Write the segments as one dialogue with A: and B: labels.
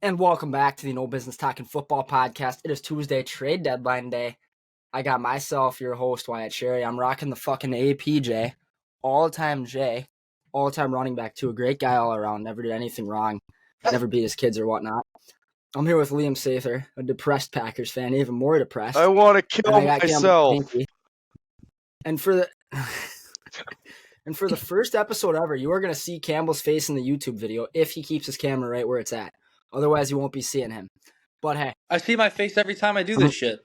A: And welcome back to the No Business Talking Football podcast. It is Tuesday, trade deadline day. I got myself, your host, Wyatt Sherry. I'm rocking the fucking APJ, all-time J, all-time running back too. A great guy all around, never did anything wrong, never beat his kids or whatnot. I'm here with Liam Sather, a depressed Packers fan, even more depressed.
B: I want to kill myself.
A: And for the first episode ever, you are going to see Campbell's face in the YouTube video if he keeps his camera right where it's at. Otherwise, you won't be seeing him. But hey.
C: I see my face every time I do this shit.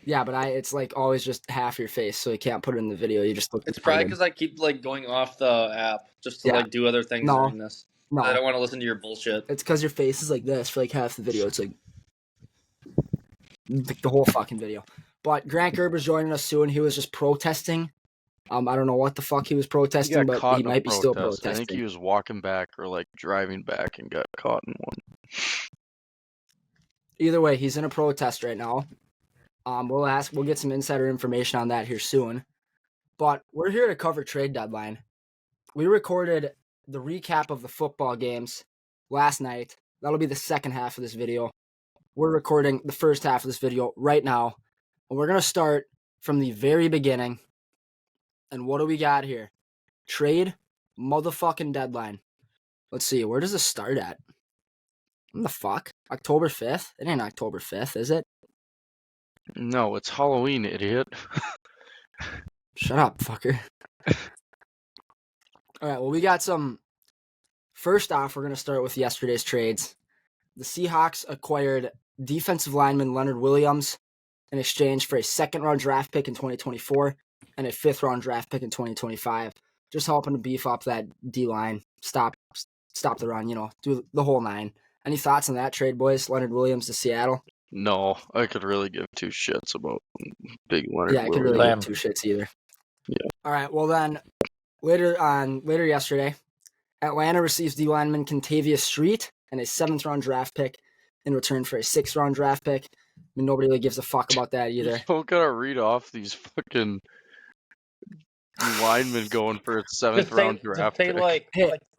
A: Yeah, but it's like always just half your face, so you can't put it in the video. You just look.
C: It's probably because I keep like going off the app just to like do other things during this.
A: No,
C: I don't want to listen to your bullshit.
A: It's because your face is like this for like half the video. It's like the whole fucking video. But Grant Gerber's joining us soon. He was just protesting. I don't know what the fuck he was protesting, but he might be still protesting.
B: I think he was walking back or like driving back and got caught in one.
A: Either way, he's in a protest right now. We'll get some insider information on that here soon. But we're here to cover trade deadline. We recorded the recap of the football games last night. That'll be the second half of this video. We're recording the first half of this video right now. And we're going to start from the very beginning. And what do we got here? Trade motherfucking deadline. Let's see. Where does this start at? What the fuck? October 5th? It ain't October 5th, is it?
B: No, it's Halloween, idiot.
A: Shut up, fucker. All right, well, we got some. First off, we're going to start with yesterday's trades. The Seahawks acquired defensive lineman Leonard Williams in exchange for a second-round draft pick in 2024 and a fifth-round draft pick in 2025. Just helping to beef up that D-line, stop the run, do the whole nine. Any thoughts on that trade, boys? Leonard Williams to Seattle?
B: No, I could really give two shits about big Leonard Williams.
A: Yeah, I could really give two shits either.
B: Yeah.
A: All right, well then, later yesterday, Atlanta receives D-lineman Contavious Street and a 7th-round draft pick in return for a 6th-round draft pick. I mean, nobody really gives a fuck about that either.
B: You don't gotta read off these fucking linemen going for a 7th-round draft pick.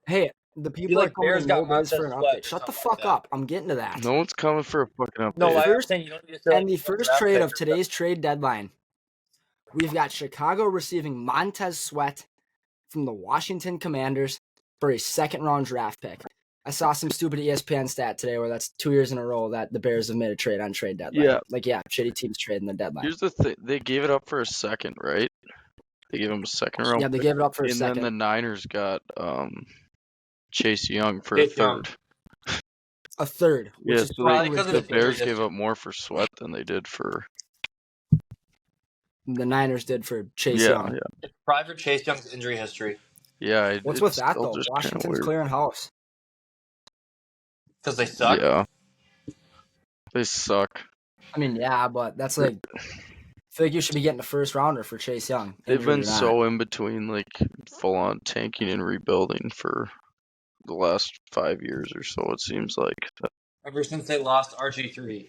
A: Hey, the people are coming to Bears for an update. Shut the fuck up. I'm getting to that.
B: No one's coming for a fucking update.
C: No,
A: the first trade of today's trade deadline, we've got Chicago receiving Montez Sweat from the Washington Commanders for a 2nd-round draft pick. I saw some stupid ESPN stat today where that's 2 years in a row that the Bears have made a trade on trade deadline.
B: Yeah.
A: Shitty teams trading the deadline.
B: Here's the thing. They gave it up for a second, right? They gave him a 2nd-round.
A: Yeah, they gave it up for a second.
B: And then the Niners got Chase Young for a 3rd.
A: A 3rd.
B: Yeah, so the Bears gave up more for Sweat than they did for...
A: The Niners did for Chase Young.
C: Yeah. It's private Chase Young's injury history.
B: Yeah.
A: What's with that, though? Washington's clearing house.
C: Because they suck?
B: Yeah. They suck.
A: I mean, yeah, but that's like... I feel like you should be getting a 1st-rounder for Chase Young.
B: They've been so in between, like, full-on tanking and rebuilding for the last 5 years or so, it seems like.
C: Ever since they lost RG3.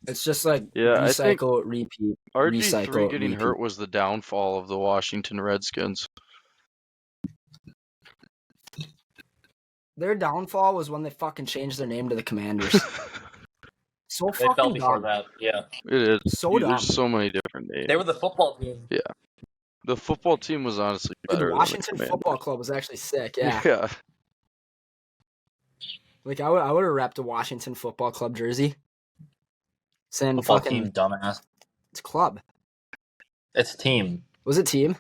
A: It's just like recycle, repeat,
B: RG3 getting hurt was the downfall of the Washington Redskins.
A: Their downfall was when they fucking changed their name to the Commanders. So fucking
C: fell before
A: dumb.
C: that, yeah.
B: It is.
A: So dumb.
B: There's so many different names.
C: They were the football team.
B: Yeah. The football team was honestly better.
A: The Washington Football Club was actually sick, yeah.
B: Yeah.
A: Like, I would have repped a Washington Football Club jersey. Saying
C: football
A: fucking...
C: team, dumbass.
A: It's club.
C: It's team.
A: Was it team?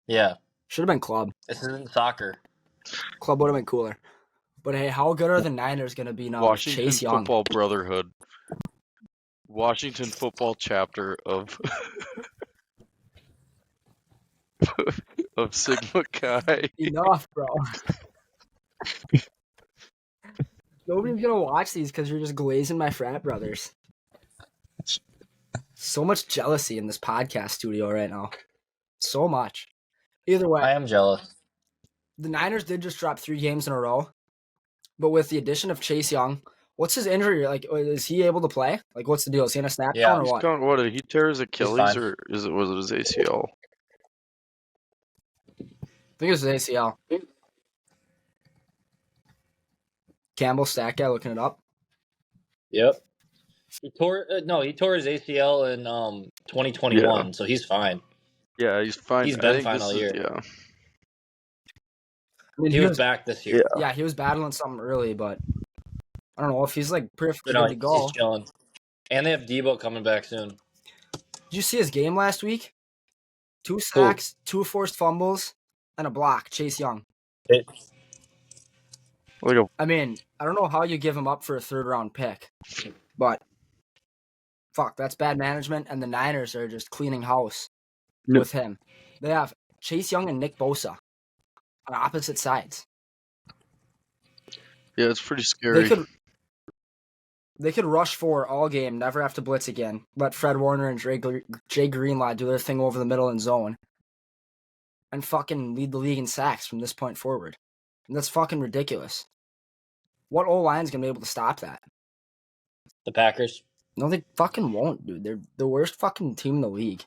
C: Yeah.
A: Should have been club.
C: This isn't soccer.
A: Club would have been cooler. But hey, how good are the Niners going to be now?
B: Washington
A: Chase Young?
B: Football Brotherhood. Washington Football Chapter of of Sigma Chi.
A: Enough, bro. Nobody's going to watch these because you're just glazing my frat brothers. So much jealousy in this podcast studio right now. So much. Either way.
C: I am jealous.
A: The Niners did just drop 3 games in a row. But with the addition of Chase Young, what's his injury? Like, is he able to play? Like, what's the deal? Is he in a snap count or what?
B: What did he tear his Achilles or was it his ACL?
A: I think it was his ACL. Campbell, stat guy, looking it up.
C: Yep. He tore his ACL in 2021, so he's fine.
B: Yeah, he's fine.
C: He's
B: I
C: been
B: think
C: fine
B: this
C: all
B: is
C: year.
B: yeah.
A: I mean,
C: He was back this year.
A: Yeah, he was battling something early, but I don't know if he's like perfectly
C: No,
A: good to go.
C: he's chilling. And they have Debo coming back soon.
A: Did you see his game last week? 2 sacks, 2 forced fumbles, and a block. Chase Young. I mean, I don't know how you give him up for a 3rd-round pick, but fuck, that's bad management, and the Niners are just cleaning house with him. They have Chase Young and Nick Bosa on opposite sides.
B: Yeah, it's pretty scary.
A: They could rush 4 all game, never have to blitz again. Let Fred Warner and Jay Greenlaw do their thing over the middle and zone, and fucking lead the league in sacks from this point forward. And that's fucking ridiculous. What O-line's gonna be able to stop that?
C: The Packers.
A: No, they fucking won't, dude. They're the worst fucking team in the league.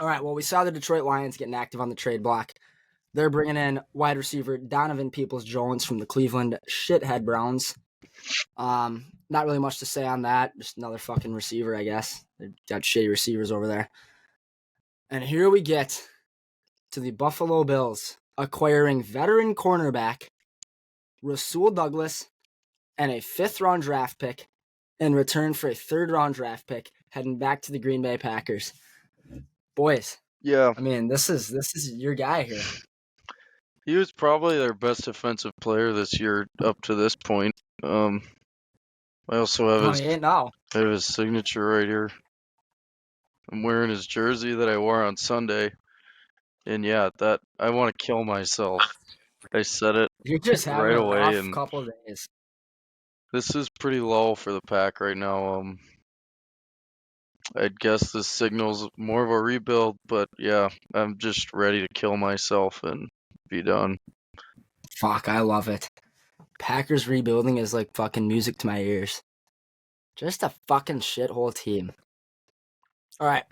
A: All right, well, we saw the Detroit Lions getting active on the trade block. They're bringing in wide receiver Donovan Peoples-Jones from the Cleveland shithead Browns. Not really much to say on that. Just another fucking receiver, I guess. They've got shitty receivers over there. And here we get to the Buffalo Bills acquiring veteran cornerback Rasul Douglas and a 5th-round draft pick in return for a 3rd-round draft pick, heading back to the Green Bay Packers. Boys,
B: yeah.
A: I mean, this is your guy here.
B: He was probably their best defensive player this year up to this point. I also have
A: He ain't now.
B: I have his signature right here. I'm wearing his jersey that I wore on Sunday. And yeah, that I want to kill myself. I said it
A: You're just having
B: right
A: a
B: away,
A: rough
B: and
A: couple of days.
B: this is pretty low for the Pack right now. I'd guess this signals more of a rebuild, but yeah, I'm just ready to kill myself and be done.
A: Fuck, I love it. Packers rebuilding is like fucking music to my ears. Just a fucking shithole team. All right.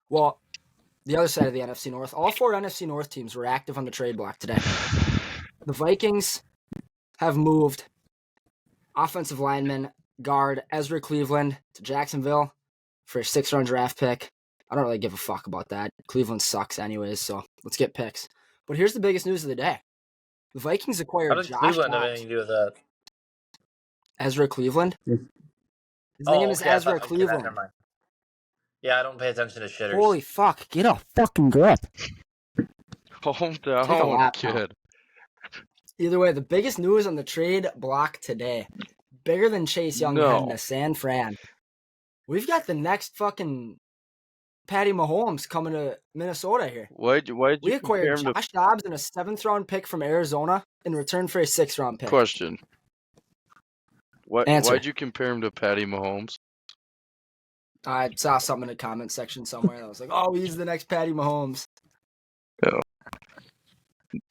A: Well, the other side of the NFC North, all 4 NFC North teams were active on the trade block today. The Vikings have moved offensive lineman guard Ezra Cleveland to Jacksonville for a 6th-round draft pick. I don't really give a fuck about that. Cleveland sucks anyways, so let's get picks. But here's the biggest news of the day. The Vikings acquired
C: How did
A: Josh
C: Cleveland have
A: Dobbs.
C: anything to do with that?
A: Ezra Cleveland? His name is Ezra Cleveland.
C: Never mind. Yeah, I don't pay attention to shitters.
A: Holy fuck, get a fucking grip.
B: Calm
A: Take a
B: down,
A: lap
B: kid.
A: Either way, the biggest news on the trade block today, bigger than Chase Young heading to San Fran. We've got the next fucking Patty Mahomes coming to Minnesota here.
B: Why'd you
A: We acquired Josh Dobbs and a 7th-round pick from Arizona in return for a 6th-round pick.
B: Question.
A: Answer.
B: Why'd you compare him to Patty Mahomes?
A: I saw something in the comment section somewhere that was like, oh, he's the next Patty Mahomes.
B: Yeah.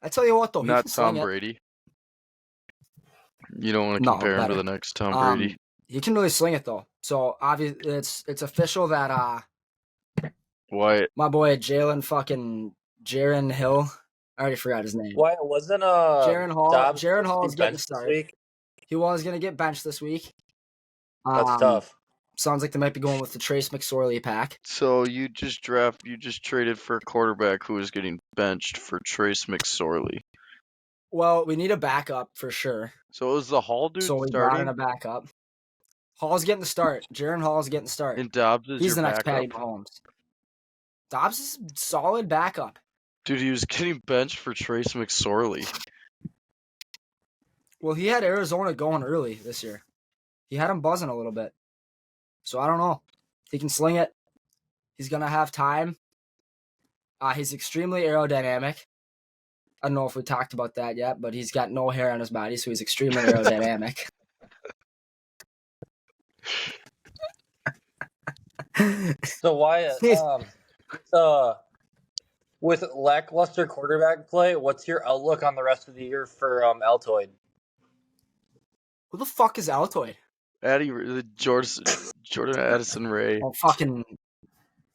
A: I tell you what, though.
B: Not Tom Brady. You don't want to compare him to the next Tom Brady.
A: He can really sling it, though. So, obviously, it's official that
B: Wyatt.
A: my boy Jalen Hill. I already forgot his name.
C: Why wasn't
A: Jaren Hall?
C: Dobbs
A: Jaren Hall is getting
C: benched
A: started.
C: this week?
A: He was going to get benched this week.
C: That's tough.
A: Sounds like they might be going with the Trace McSorley pack.
B: So you just traded for a quarterback who is getting benched for Trace McSorley.
A: Well, we need a backup for sure.
B: So it was the Hall dude
A: so we
B: starting?
A: brought in a backup. Hall's getting the start. Jaren Hall's getting the start.
B: And Dobbs is
A: He's
B: your
A: the next
B: backup?
A: Patty Mahomes. Dobbs is a solid backup.
B: Dude, he was getting benched for Trace McSorley.
A: Well, he had Arizona going early this year. He had him buzzing a little bit. So I don't know. He can sling it. He's going to have time. He's extremely aerodynamic. I don't know if we talked about that yet, but he's got no hair on his body, so he's extremely aerodynamic.
C: So Wyatt, with lackluster quarterback play, what's your outlook on the rest of the year for Altoid?
A: Who the fuck is Altoid?
B: Jordan Addison Ray.
A: Oh, fucking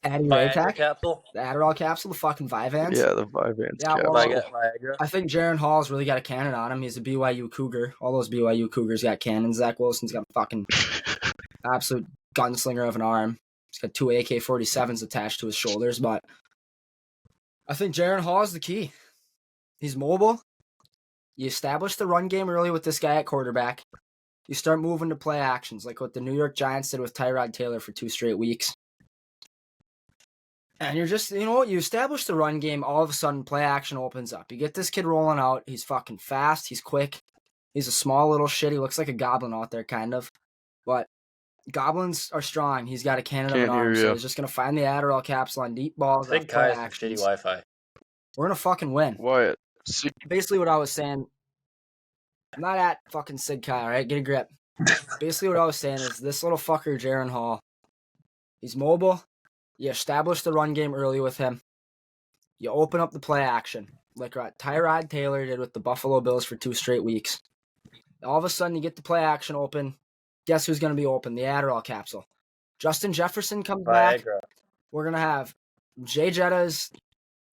A: Addy
C: Viagra
A: Raypack,
C: capsule.
A: the Adderall capsule, the fucking Vyvanse.
B: Yeah, the Vyvanse
A: Yeah,
B: capsule.
A: well,
C: Viagra.
A: I think Jaron Hall's really got a cannon on him. He's a BYU Cougar. All those BYU Cougars got cannons. Zach Wilson's got a fucking absolute gunslinger of an arm. He's got 2 AK-47s attached to his shoulders, but I think Jaron Hall is the key. He's mobile. You establish the run game early with this guy at quarterback. You start moving to play actions, like what the New York Giants did with Tyrod Taylor for 2 straight weeks. And you're just, you establish the run game, all of a sudden play action opens up. You get this kid rolling out. He's fucking fast. He's quick. He's a small little shit. He looks like a goblin out there, kind of. But goblins are strong. He's got a cannon of an
B: Can't hear
A: arm,
B: ya.
A: so he's just going to find the Adderall capsule on deep balls.
C: Big
A: off play
C: Kai is some shitty
A: actions.
C: Wi-Fi.
A: We're going to fucking win.
B: Wyatt.
A: Basically what I was saying, I'm not at fucking Sid Kai, all right? Get a grip. Basically what I was saying is this little fucker, Jaron Hall, he's mobile. You establish the run game early with him. You open up the play action, like what Tyrod Taylor did with the Buffalo Bills for 2 straight weeks. All of a sudden, you get the play action open. Guess who's going to be open? The Adderall capsule. Justin Jefferson comes back.
C: Viagra.
A: We're going to have Jay Jetta's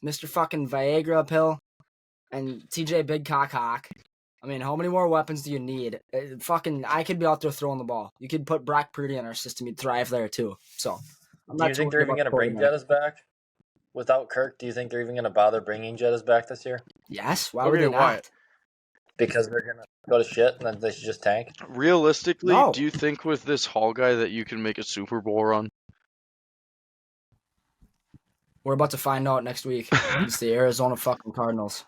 A: Mr. fucking Viagra pill and TJ Big Cock Hawk. I mean, how many more weapons do you need? I could be out there throwing the ball. You could put Brock Purdy in our system. He'd thrive there, too. So,
C: Do you think they're even going to bring Jettas back? Without Kirk, do you think they're even going to bother bringing Jettas back this year?
A: Yes. Why would they not?
B: Wyatt.
C: Because they're going to go to shit and then they should just tank?
B: Realistically,
A: No.
B: do you think with this Hall guy that you can make a Super Bowl run?
A: We're about to find out next week. It's the Arizona fucking Cardinals.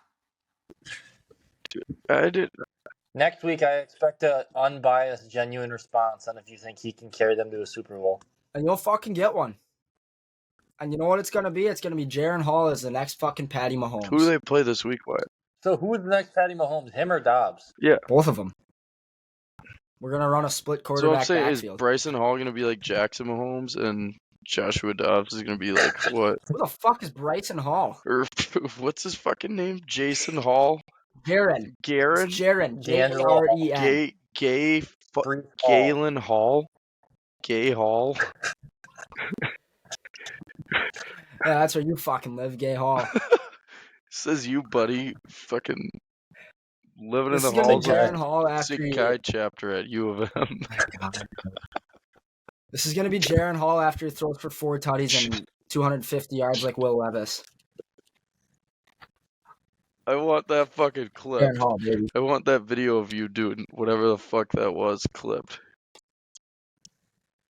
B: I did.
C: Next week, I expect an unbiased, genuine response on if you think he can carry them to a Super Bowl.
A: And you'll fucking get one. And you know what it's going to be? It's going to be Jaron Hall as the next fucking Patty Mahomes.
B: Who do they play this week, Wyatt?
C: So who's the next Patty Mahomes, him or Dobbs?
B: Yeah.
A: Both of them. We're going to run a split
B: So
A: quarterback
B: I'm saying, is
A: backfield.
B: Bryson Hall going to be like Jackson Mahomes and Joshua Dobbs is going to be like what?
A: Who the fuck is Bryson Hall?
B: Or what's his fucking name? Jason Hall?
A: Jaron.
B: Garen?
A: Jaron.
C: D'Angelo
A: J-A-R-E-N.
C: Brees Hall.
B: Galen Hall? Gay Hall?
A: Yeah, that's where you fucking live, Gay Hall.
B: Says you, buddy. Fucking living
A: This
B: in
A: is
B: the
A: going to be
B: halls
A: Jaron
B: of
A: Hall after
B: Sig
A: he...
B: Chi chapter at U of M.
A: This is going to be Jaron Hall after he throws for 4 tutties and 250 yards like Will Levis.
B: I want that fucking clip.
A: Jaron Hall, baby.
B: I want that video of you doing whatever the fuck that was clipped.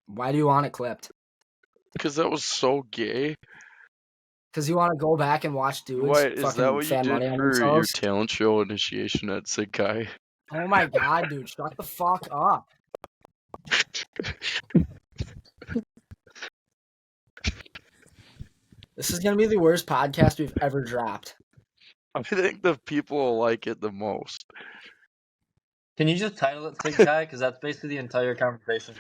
A: Why do you want it clipped?
B: Because that was so gay.
A: Because you want to go back and watch dudes
B: Wyatt, is that
A: fucking
B: what you
A: fan money
B: did
A: on
B: for your
A: themselves?
B: talent show initiation at Sig Chi?
A: Oh my god, dude, shut the fuck up. This is going to be the worst podcast we've ever dropped.
B: I think the people will like it the most.
C: Can you just title it Sig Chi? Because that's basically the entire conversation.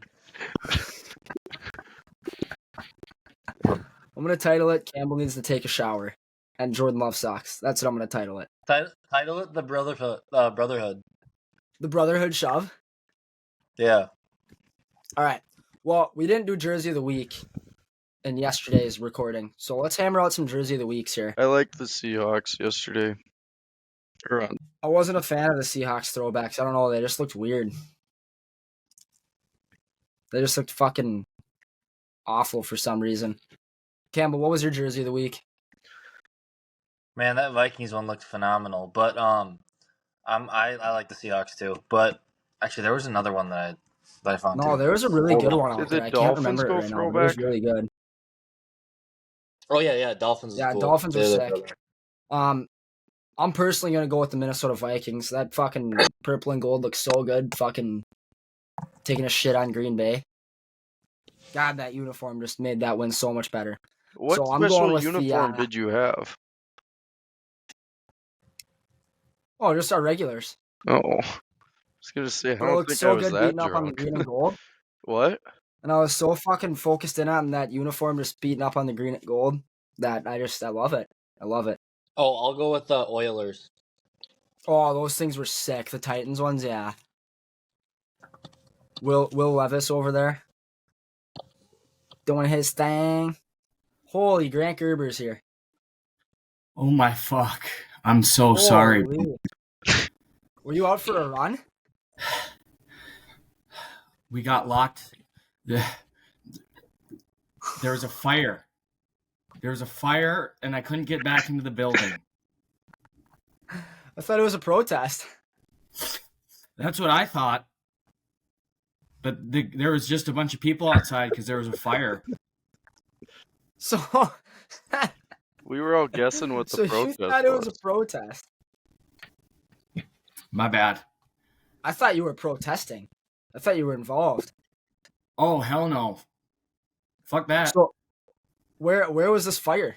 A: I'm going to title it, Campbell Needs to Take a Shower, and Jordan Love Sucks. That's what I'm going to title it.
C: Title it the Brotherhood.
A: The Brotherhood Shove?
C: Yeah.
A: All right. Well, we didn't do Jersey of the Week in yesterday's recording, so let's hammer out some Jersey of the Weeks here.
B: I liked the Seahawks yesterday.
A: I wasn't a fan of the Seahawks throwbacks. I don't know. They just looked weird. They just looked fucking awful for some reason. Campbell, what was your Jersey of the Week?
C: Man, that Vikings one looked phenomenal. But I like the Seahawks too. But actually, there was another one that I found.
A: No,
C: too.
A: there was a really good one out
B: Did
A: there.
B: the
A: I can't
B: Dolphins
A: remember it
B: go
A: right now. But it was
B: throwback?
A: really good.
C: Oh yeah, Dolphins.
A: Yeah,
C: cool.
A: Dolphins were
C: They're
A: sick. I'm personally gonna go with the Minnesota Vikings. That fucking purple and gold looks so good. Fucking taking a shit on Green Bay. God, that uniform just made that win so much better.
B: What
A: So I'm going
B: special
A: with
B: uniform
A: the,
B: did you have?
A: Oh, just our regulars.
B: Oh. I was going to say, I
A: But it
B: don't
A: looked
B: think
A: so
B: I was
A: good
B: that
A: beating up on the
B: drunk.
A: green and gold.
B: What?
A: And I was so fucking focused in on that uniform just beating up on the green and gold that I love it. I love it.
C: Oh, I'll go with the Oilers.
A: Oh, those things were sick. The Titans ones, yeah. Will Levis over there doing his thing. Holy, Grant Gerber's here.
D: Oh my fuck. I'm so sorry.
A: Holy. Were you out for a run?
D: We got locked. There was a fire. There was a fire, and I couldn't get back into the building.
A: I thought it was a protest.
D: That's what I thought. But there was just a bunch of people outside because there was a fire.
A: So,
B: We were all guessing what the
A: so you
B: protest
A: thought it was a
B: was.
A: protest.
D: My bad.
A: I thought you were protesting. I thought you were involved.
D: Oh, hell no. Fuck that.
A: So, where was this fire?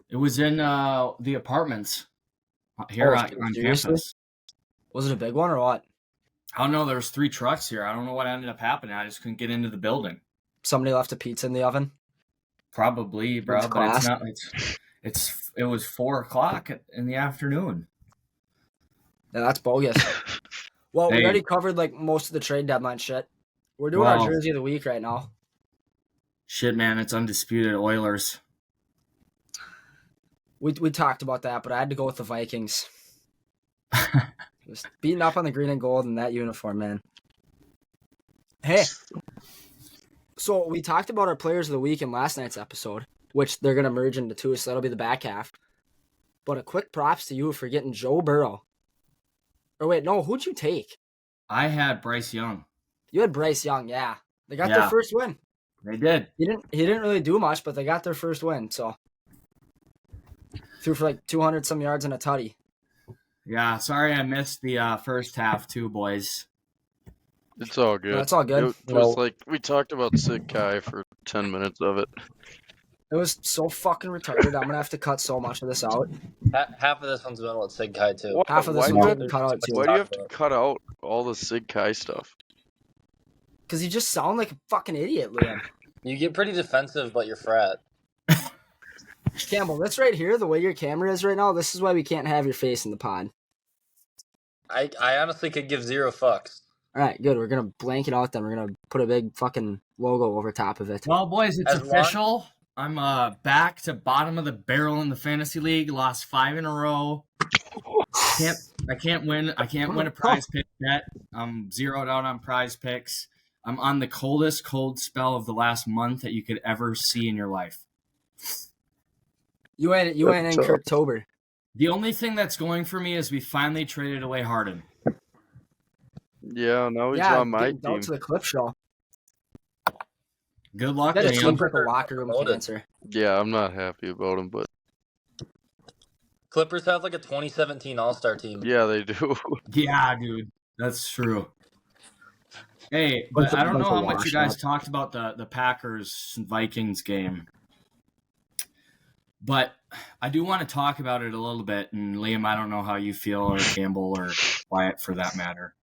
D: It was in the apartments here
A: Oh,
D: on
A: seriously?
D: campus.
A: Was it a big one or what?
D: I don't know. There was 3 trucks here. I don't know what ended up happening. I just couldn't get into the building.
A: Somebody left a pizza in the oven?
D: Probably, bro.
A: It's
D: But it's
A: class.
D: not. It was 4:00 in the afternoon.
A: Yeah, that's bogus. Well, we
D: Hey.
A: already covered like most of the trade deadline shit. We're doing our
D: Well-
A: jersey of the week right now.
D: Shit, man. It's undisputed Oilers.
A: We talked about that, but I had to go with the Vikings. Just beating up on the green and gold in that uniform, man. Hey, so we talked about our players of the week in last night's episode, which they're gonna merge into 2, so that'll be the back half. But a quick props to you for getting Joe Burrow. Or wait, no, who'd you take?
D: I had Bryce Young.
A: You had Bryce Young, yeah. They got their
D: Yeah.
A: first win.
D: They did.
A: He didn't really do much, but they got their first win. So threw for like 200 some yards and a tutty.
D: Yeah, sorry I missed the first half too, boys.
B: It's all good.
A: That's all good.
B: It was like we talked about Sid Kai for 10 minutes of it.
A: It was so fucking retarded. I'm gonna have to cut so much of this out.
C: Half of this one's been with Sig Kai too.
B: What?
A: Half of this
B: Why do
A: one
B: you
A: we can cut out too.
B: Why do you have to cut out all the Sid Kai stuff?
A: Because you just sound like a fucking idiot, Liam.
C: You get pretty defensive, but you're frat.
A: Campbell, this right here, the way your camera is right now, this is why we can't have your face in the pod.
C: I honestly could give 0 fucks.
A: All right, good. We're gonna blank it out. Then we're gonna put a big fucking logo over top of it.
D: Well, boys, it's
C: As long-
D: official. I'm back to bottom of the barrel in the fantasy league. Lost 5 in a row. I can't win a prize pick yet. I'm zeroed out on prize picks. I'm on the coldest cold spell of the last month that you could ever see in your life.
A: You ain't in Kirktober.
D: The only thing that's going for me is we finally traded away Harden.
B: Yeah, now he's
A: Yeah,
B: on my
A: getting out
B: team.
A: to the clip show.
D: Good luck,
A: That
D: Liam.
A: seems like a locker room
C: Promoted.
A: cancer.
B: Yeah, I'm not happy about him, but
C: Clippers have like a 2017 All-Star team.
B: yeah, they do.
D: Yeah, dude, that's true. Hey,
A: Bunch
D: but
A: of-
D: I don't know
A: bunch
D: how
A: of
D: much you
A: washed
D: guys
A: up.
D: talked about the Packers Vikings game, but I do want to talk about it a little bit. And Liam, I don't know how you feel, or Campbell, or Wyatt for that matter.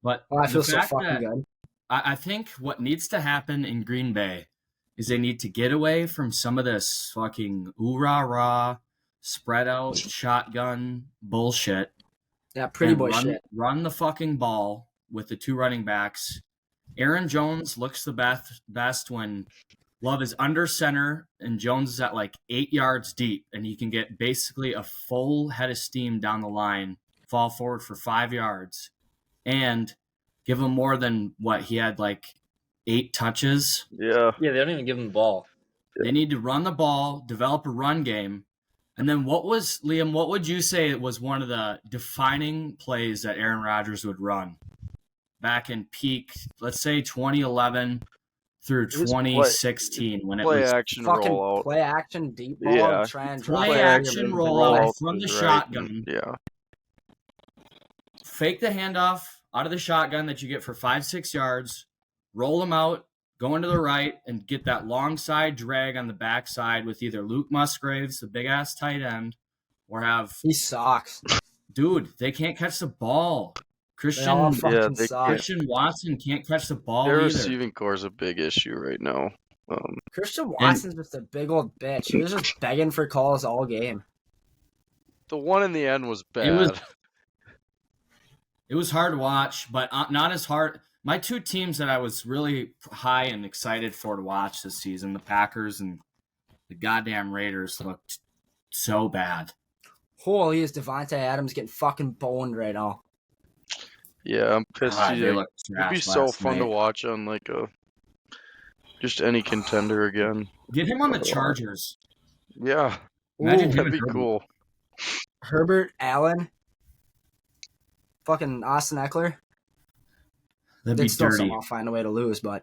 D: But
A: Oh, I
D: the
A: feel so
D: fact
A: fucking
D: that
A: good.
D: I think what needs to happen in Green Bay is they need to get away from some of this fucking ooh-rah-rah, spread out shotgun bullshit.
A: Yeah, pretty
D: and
A: boy
D: run,
A: shit.
D: Run the fucking ball with the 2 running backs. Aaron Jones looks the best when Love is under center and Jones is at like 8 yards deep, and he can get basically a full head of steam down the line, fall forward for 5 yards, and give him more than what he had, like 8 touches.
B: Yeah.
C: Yeah, they don't even give him the ball.
D: They need to run the ball, develop a run game. And then Liam, what would you say was one of the defining plays that Aaron Rodgers would run back in peak, let's say 2011 through
B: It was
D: 2016 when it
B: Play
D: was
B: action
A: Fucking
B: rollout.
A: play action deep ball
B: Yeah.
A: and try and drop
D: play
A: it.
D: action rollout from the
B: is right,
D: shotgun.
B: and- Yeah.
D: Fake the handoff out of the shotgun that you get for 5-6 yards, roll them out, go into the right, and get that long side drag on the backside with either Luke Musgraves, the big ass tight end, or have
A: He sucks.
D: dude, they can't catch the ball.
A: They all
D: Christian
A: fucking
B: they
A: suck.
D: Christian Watson can't catch the ball
B: Their
D: either.
B: receiving core is a big issue right now.
A: Christian Watson's just a big old bitch. He was just begging for calls all game.
B: The one in the end was bad.
D: It was hard to watch, but not as hard. My 2 teams that I was really high and excited for to watch this season, the Packers and The goddamn Raiders looked so bad.
A: Holy, is Devontae Adams getting fucking boned right now?
B: Yeah, I'm pissed.
D: God, they looked
B: He'd
D: trash
B: be so
D: last
B: fun to
D: night.
B: watch on like just any contender again.
D: Get him on the Chargers.
B: Yeah,
D: Imagine him
B: that'd
D: and
B: be
D: Herbert.
B: cool.
A: Herbert, Allen, fucking Austin Eckler.
D: That'd
A: They'd
D: be
A: still
D: dirty.
A: somehow find a way to lose, but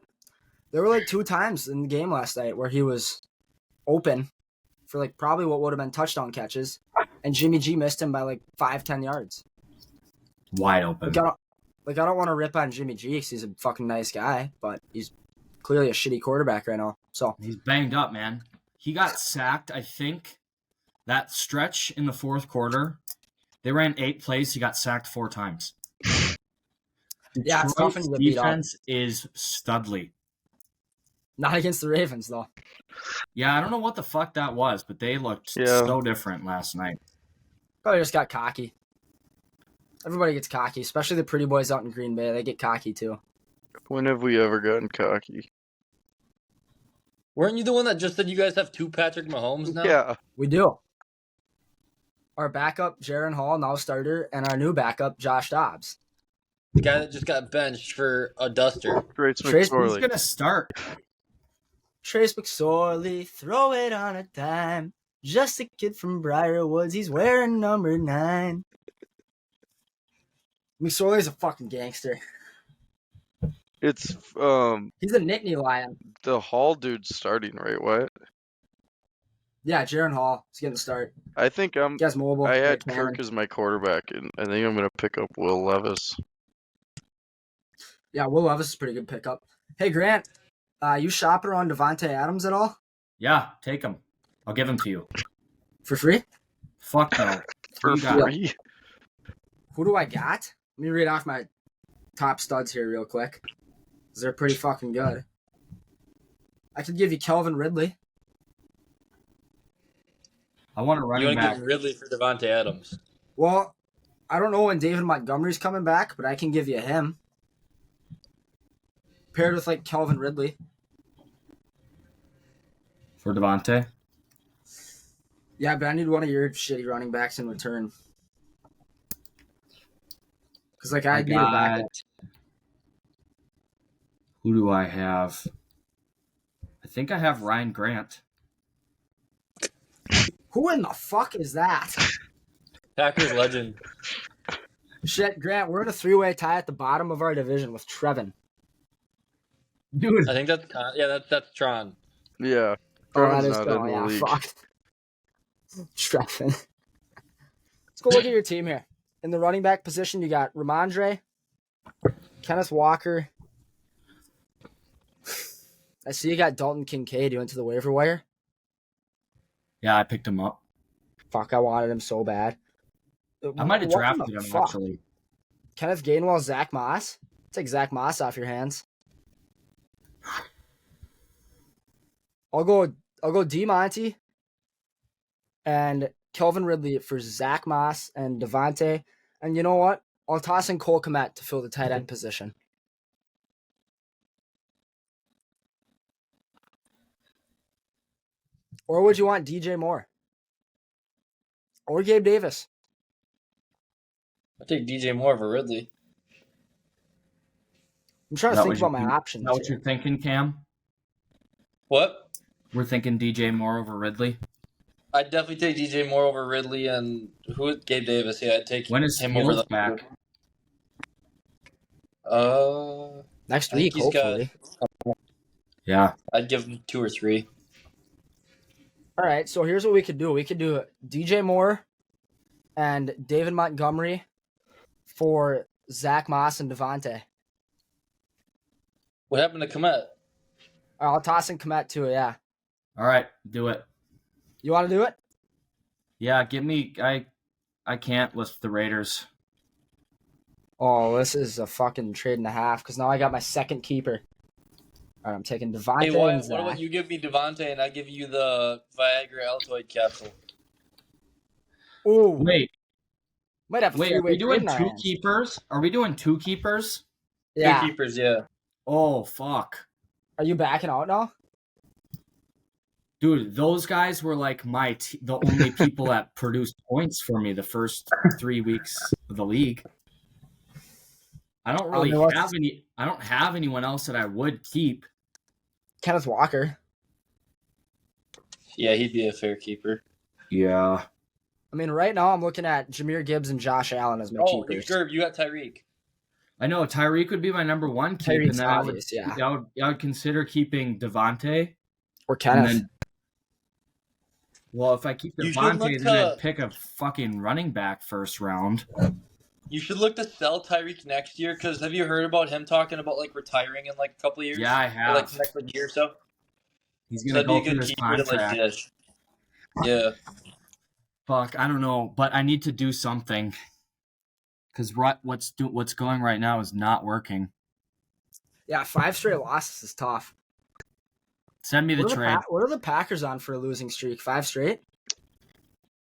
A: there were like 2 times in the game last night where he was open for like probably what would have been touchdown catches, and Jimmy G missed him by like 5-10 yards.
D: Wide open.
A: I don't want to rip on Jimmy G because he's a fucking nice guy, but he's clearly a shitty quarterback right now. So
D: He's banged up, man. He got sacked, I think, that stretch in the fourth quarter. They ran 8 plays. He got sacked 4 times.
A: yeah, it's tough when
D: Detroit's
A: you get beat up.
D: defense is studly.
A: Not against the Ravens though.
D: Yeah, I don't know what the fuck that was, but they looked so different last night.
A: Probably just got cocky. Everybody gets cocky, especially the pretty boys out in Green Bay. They get cocky too.
B: When have we ever gotten cocky?
C: Weren't you the one that just said you guys have 2 Patrick Mahomes now?
B: Yeah.
A: We do. Our backup, Jaron Hall, now starter, and our new backup, Josh Dobbs.
C: The guy that just got benched for a duster.
B: Trace
A: Trace-
D: Who's
B: McSorley.
D: going to start?
A: Trace McSorley, throw it on a dime. Just a kid from Briarwoods, he's wearing number 9. McSorley's a fucking gangster.
B: It's
A: He's a Nittany Lion.
B: the Hall dude starting, right? What?
A: Yeah, Jaron Hall is getting the start.
B: I think
A: Guy's mobile.
B: I had
A: great cannon.
B: Kirk as my quarterback, and I think I'm gonna pick up Will Levis.
A: Yeah, Will Levis is a pretty good pickup. Hey, Grant, you shopping around Devontae Adams at all?
D: Yeah, take him. I'll give him to you.
A: For free?
D: Fuck no.
B: For
D: You got it.
B: free?
A: Who do I got? Let me read off my top studs here real quick. 'Cause they're pretty fucking good. I could give you Kelvin Ridley.
D: I want a
C: You
D: running
C: want to
D: back.
C: give Ridley for Devontae Adams?
A: Well, I don't know when David Montgomery's coming back, but I can give you him. Paired with like Kelvin Ridley.
D: For Devontae?
A: Yeah, but I need one of your shitty running backs in return. Because like I need a backup.
D: Who do I have? I think I have Ryan Grant.
A: Who in the fuck is that?
C: Packers legend.
A: Shit, Grant, we're in a 3-way tie at the bottom of our division with Trevin.
D: Dude.
C: I think that's that's Tron.
B: Yeah.
A: Oh, that
B: Trevor's
A: is
B: not in the
A: yeah,
B: league.
A: fuck. Trevin. Let's go look at your team here. In the running back position, you got Ramondre, Kenneth Walker. I see you got Dalton Kincaid. You went to the waiver wire.
D: Yeah, I picked him up.
A: Fuck, I wanted him so bad.
D: I might have
A: What
D: drafted
A: the
D: him,
A: fuck?
D: actually.
A: Kenneth Gainwell, Zach Moss. Take Zach Moss off your hands. I'll go D Monty and Kelvin Ridley for Zach Moss and Devontae. And you know what? I'll toss in Cole Kmet to fill the tight end position. Or would you want DJ Moore? Or Gabe Davis?
C: I'll take DJ Moore over Ridley.
A: I'm trying to think about my options.
D: Is that what
A: here.
D: you're thinking, Cam?
C: What?
D: We're thinking DJ Moore over Ridley.
C: I'd definitely take DJ Moore over Ridley and Gabe Davis. Yeah, I'd take
D: When is
C: him over
D: Fields
C: the
D: back?
A: Next
C: I think
A: week,
C: he's got-
A: hopefully.
D: Yeah.
C: I'd give him 2 or 3.
A: All right, so here's what we could do. We could do DJ Moore and David Montgomery for Zach Moss and Devontae.
C: What happened to Komet?
A: I'll toss in Kmet too, yeah.
D: All right, do it.
A: You want to do it?
D: Yeah, give me. I can't with the Raiders.
A: Oh, this is a fucking trade and a half because now I got my second keeper. All right, I'm taking Devontae
C: Hey,
A: and
C: what
A: Zach.
C: about you give me Devontae and I give you the Viagra Altoid capsule?
A: Ooh,
D: Wait,
A: might have a
D: are
A: three-way
D: we doing
A: trade in our
D: two
A: hands.
D: keepers? Are we doing 2 keepers?
A: Yeah.
C: 2 keepers, yeah.
D: Oh fuck!
A: Are you backing out now?
D: Dude, those guys were like the only people that produced points for me the first 3 weeks of the league. I don't really have any. I don't have anyone else that I would keep.
A: Kenneth Walker.
C: Yeah, he'd be a fair keeper.
D: Yeah.
A: I mean, right now I'm looking at Jahmyr Gibbs and Josh Allen as my keepers.
C: Gerb, you got Tyreek.
D: I know Tyreek would be my number one keep,
A: Tyreek's
D: and then
A: obvious,
D: I would consider keeping Devontae
A: or Kenneth.
D: Well, if I keep Devontae, then I'd pick a fucking running back first round.
C: You should look to sell Tyreek next year, because have you heard about him talking about like retiring in like a couple of years?
D: Yeah, I have.
C: Or, like next year or so.
D: He's gonna go through his contract.
C: Yeah.
D: Fuck, I don't know, but I need to do something because what's going right now is not working.
A: Yeah, 5 straight losses is tough.
D: Send me the trade.
A: What are the Packers on for a losing streak? 5 straight?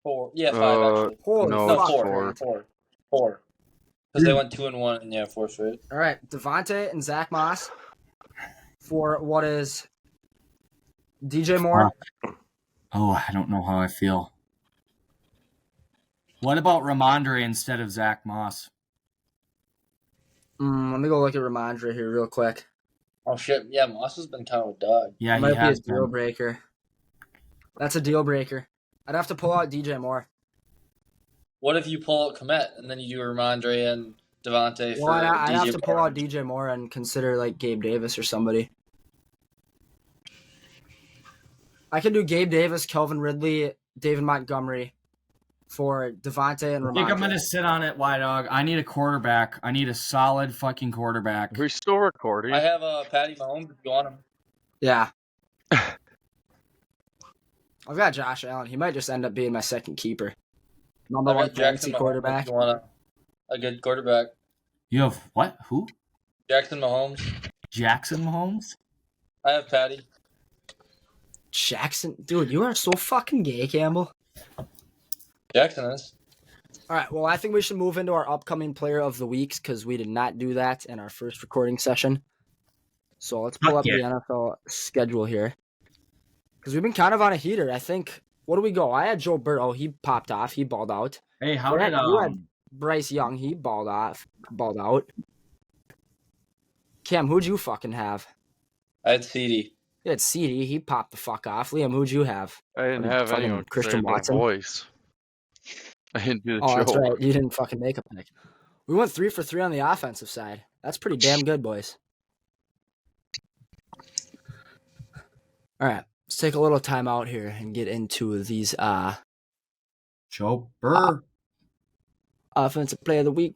C: 4. Yeah, 5 actually.
A: Holy
C: fuck. 4. Because they went 2-1 and 4 straight.
A: All right, Devontae and Zach Moss for what is DJ Moore.
D: Oh, I don't know how I feel. What about Ramondre instead of Zach Moss?
A: Let me go look at Ramondre here real quick.
C: Oh shit! Yeah, Moss has been kind of a dog.
D: Yeah,
A: he might be a deal breaker. That's a deal breaker. I'd have to pull out DJ Moore.
C: What if you pull out Komet and then you do Ramondre and Devontae for
A: I'd
C: DJ
A: have to pull out DJ Moore and consider like Gabe Davis or somebody. I can do Gabe Davis, Kelvin Ridley, David Montgomery for Devontae and Ramondre.
D: I think I'm going to sit on it, Y-Dog. I need a quarterback. I need a solid fucking quarterback.
B: Are we still recording?
C: I have Patty Mahomes if you want him.
A: Yeah. I've got Josh Allen. He might just end up being my second keeper. Number one fantasy quarterback.
C: If you want a good quarterback.
D: You have what? Who?
C: Jackson Mahomes.
D: Jackson Mahomes?
C: I have Patty.
A: Jackson? Dude, you are so fucking gay, Campbell.
C: Jackson is.
A: All right, well, I think we should move into our upcoming player of the weeks because we did not do that in our first recording session. So let's pull up the NFL schedule here. Because we've been kind of on a heater. I think, what do we go? I had Joe Burrow. He popped off. He balled out.
D: Hey,
A: you had Bryce Young. He balled out. Cam, who'd you fucking have?
C: I had CeeDee.
A: You had CeeDee. He popped the fuck off. Liam, who'd you have?
B: I didn't have anyone.
A: Christian Watson.
B: Voice. I didn't do the
A: Oh,
B: show.
A: that's right. You didn't fucking make a pick. We went 3 for 3 on the offensive side. That's pretty damn good, boys. All right, let's take a little time out here and get into these
D: Joe Burr.
A: Offensive player of the week.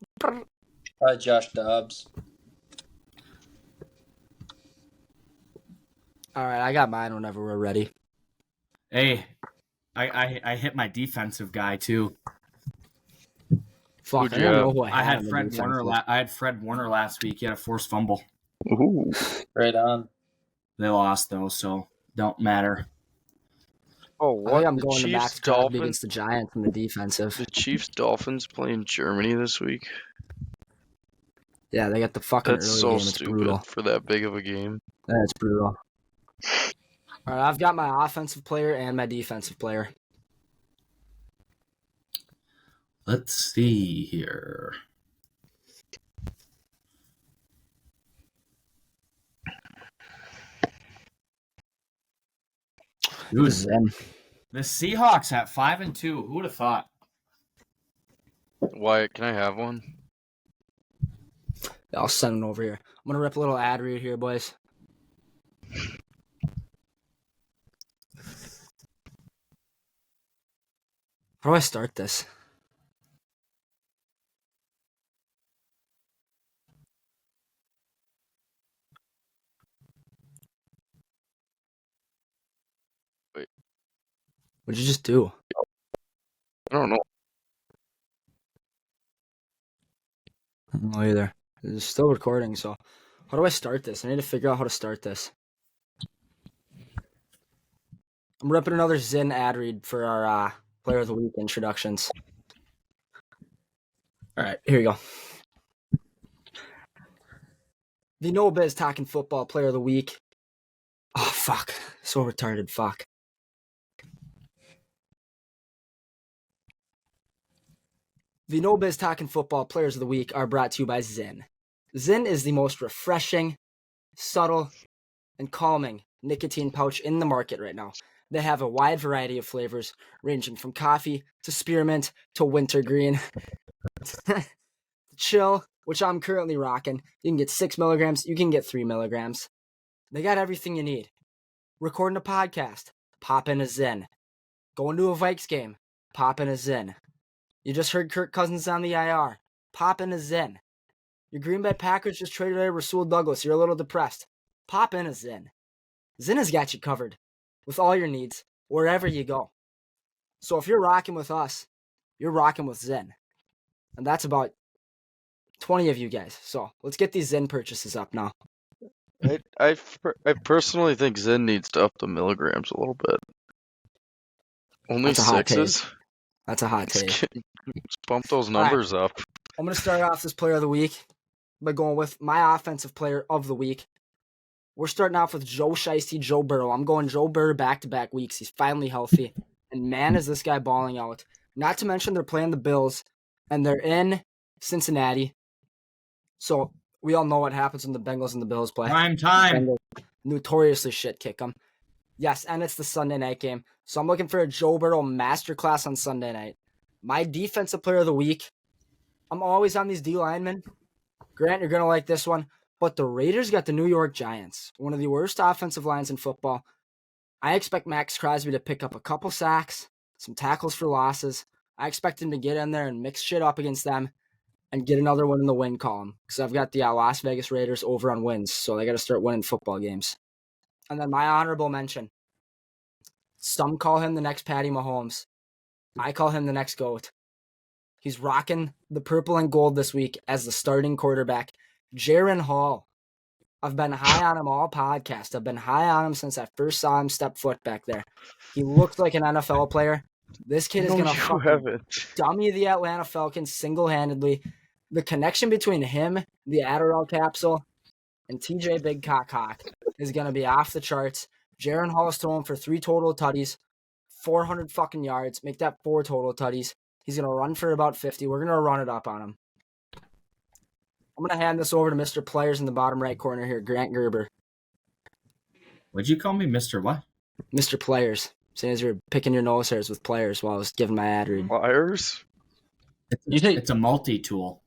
C: Josh Dobbs.
A: All right, I got mine whenever we're ready.
D: Hey, I hit my defensive guy too.
A: Fuck, I don't know who
D: I had Fred Warner. I had Fred Warner last week. He had a forced fumble.
B: Ooh.
C: Right on.
D: They lost though, so don't matter.
B: Oh, what?
A: I'm going to Max Crosby against the Giants in the defensive.
B: The Chiefs Dolphins playing Germany this week.
A: Yeah, they got the fucking
B: That's
A: early
B: so
A: game. It's
B: stupid
A: brutal.
B: for that big of a game.
A: That's brutal. All right, I've got my offensive player and my defensive player.
D: Let's see here. Dude, the Seahawks at 5-2. Who would have thought?
B: Wyatt, can I have one?
A: I'll send it over here. I'm gonna rip a little ad read here, boys. How do I start this?
B: Wait.
A: What'd you just do?
B: I don't know.
A: I don't know either. It's still recording, so how do I start this? I need to figure out how to start this. I'm ripping another Zin ad read for our Player of the Week introductions. All right, here you go. The No Biz Talking Football Player of the Week. Oh, fuck. So retarded, fuck. The No Biz Talking Football Players of the Week are brought to you by Zyn. Zyn is the most refreshing, subtle, and calming nicotine pouch in the market right now. They have a wide variety of flavors, ranging from coffee to spearmint to wintergreen. Chill, which I'm currently rocking. You can get 6 milligrams, you can get 3 milligrams. They got everything you need. Recording a podcast, pop in a Zyn. Going to a Vikes game, pop in a Zyn. You just heard Kirk Cousins on the IR, pop in a Zyn. Your Green Bay Packers just traded away Rasul Douglas, you're a little depressed, pop in a Zyn. Zyn has got you covered with all your needs, wherever you go. So if you're rocking with us, you're rocking with Zyn. And that's about 20 of you guys. So let's get these Zyn purchases up now.
B: I personally think Zen needs to up the milligrams a little bit. Only
A: That's a hot take.
B: sixes?
A: That's a hot
B: Let's
A: take.
B: bump those numbers up.
A: I'm going to start off this player of the week by going with my offensive player of the week. We're starting off with Joe Shiesty, Joe Burrow. I'm going Joe Burrow back-to-back weeks. He's finally healthy. And man, is this guy balling out. Not to mention they're playing the Bills, and they're in Cincinnati. So we all know what happens when the Bengals and the Bills play.
D: Prime time.
A: Bengals notoriously shit kick them. Yes, and it's the Sunday night game. So I'm looking for a Joe Burrow masterclass on Sunday night. My defensive player of the week, I'm always on these D linemen. Grant, you're going to like this one. But the Raiders got the New York Giants, one of the worst offensive lines in football. I expect Max Crosby to pick up a couple sacks, some tackles for losses. I expect him to get in there and mix shit up against them and get another one in the win column. Because I've got the Las Vegas Raiders over on wins, so they got to start winning football games. And then my honorable mention. Some call him the next Patty Mahomes. I call him the next GOAT. He's rocking the purple and gold this week as the starting quarterback. Jaron Hall. I've been high on him all podcast. I've been high on him since I first saw him step foot back there. He looks like an NFL player. This kid is going to fucking dummy the Atlanta Falcons single-handedly. The connection between him, the Adderall capsule, and TJ Big Cock Hawk is going to be off the charts. Jaron Hall is throwing for 3 total tutties, 400 fucking yards. Make that 4 total tutties. He's going to run for about 50. We're going to run it up on him. I'm going to hand this over to Mr. Players in the bottom right corner here, Grant Gerber.
D: What'd you call me, Mr. What?
A: Mr. Players. Saying as you're picking your nose hairs with players while I was giving my ad read.
B: Pliers?
D: It's a multi-tool.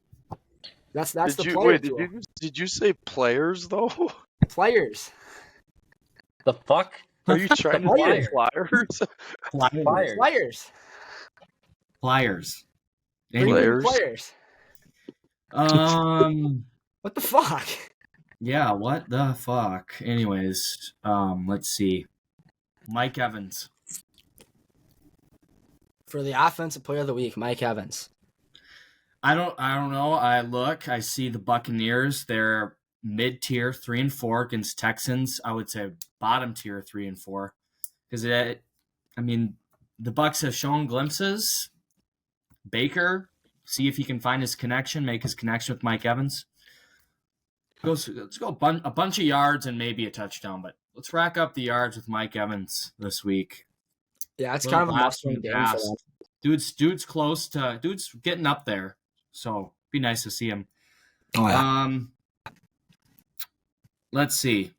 A: That's the player tool.
B: Did you say players, though?
A: Players.
C: The fuck?
B: Are you trying to say pliers?
A: Players.
D: Pliers.
A: Players. What the fuck?
D: Yeah, what the fuck? Anyways, let's see. Mike Evans.
A: For the offensive player of the week, Mike Evans.
D: I don't know. I see the Buccaneers. They're mid-tier 3 and 4 against Texans. I would say bottom tier 3 and 4. Because the Bucs have shown glimpses. Baker, see if he can find his connection, make his connection with Mike Evans. Let's go a bunch of yards and maybe a touchdown, but let's rack up the yards with Mike Evans this week.
A: Yeah, it's kind of a must-win game for them.
D: Dude's close to dude's getting up there, so be nice to see him.
A: Oh, yeah.
D: Let's see.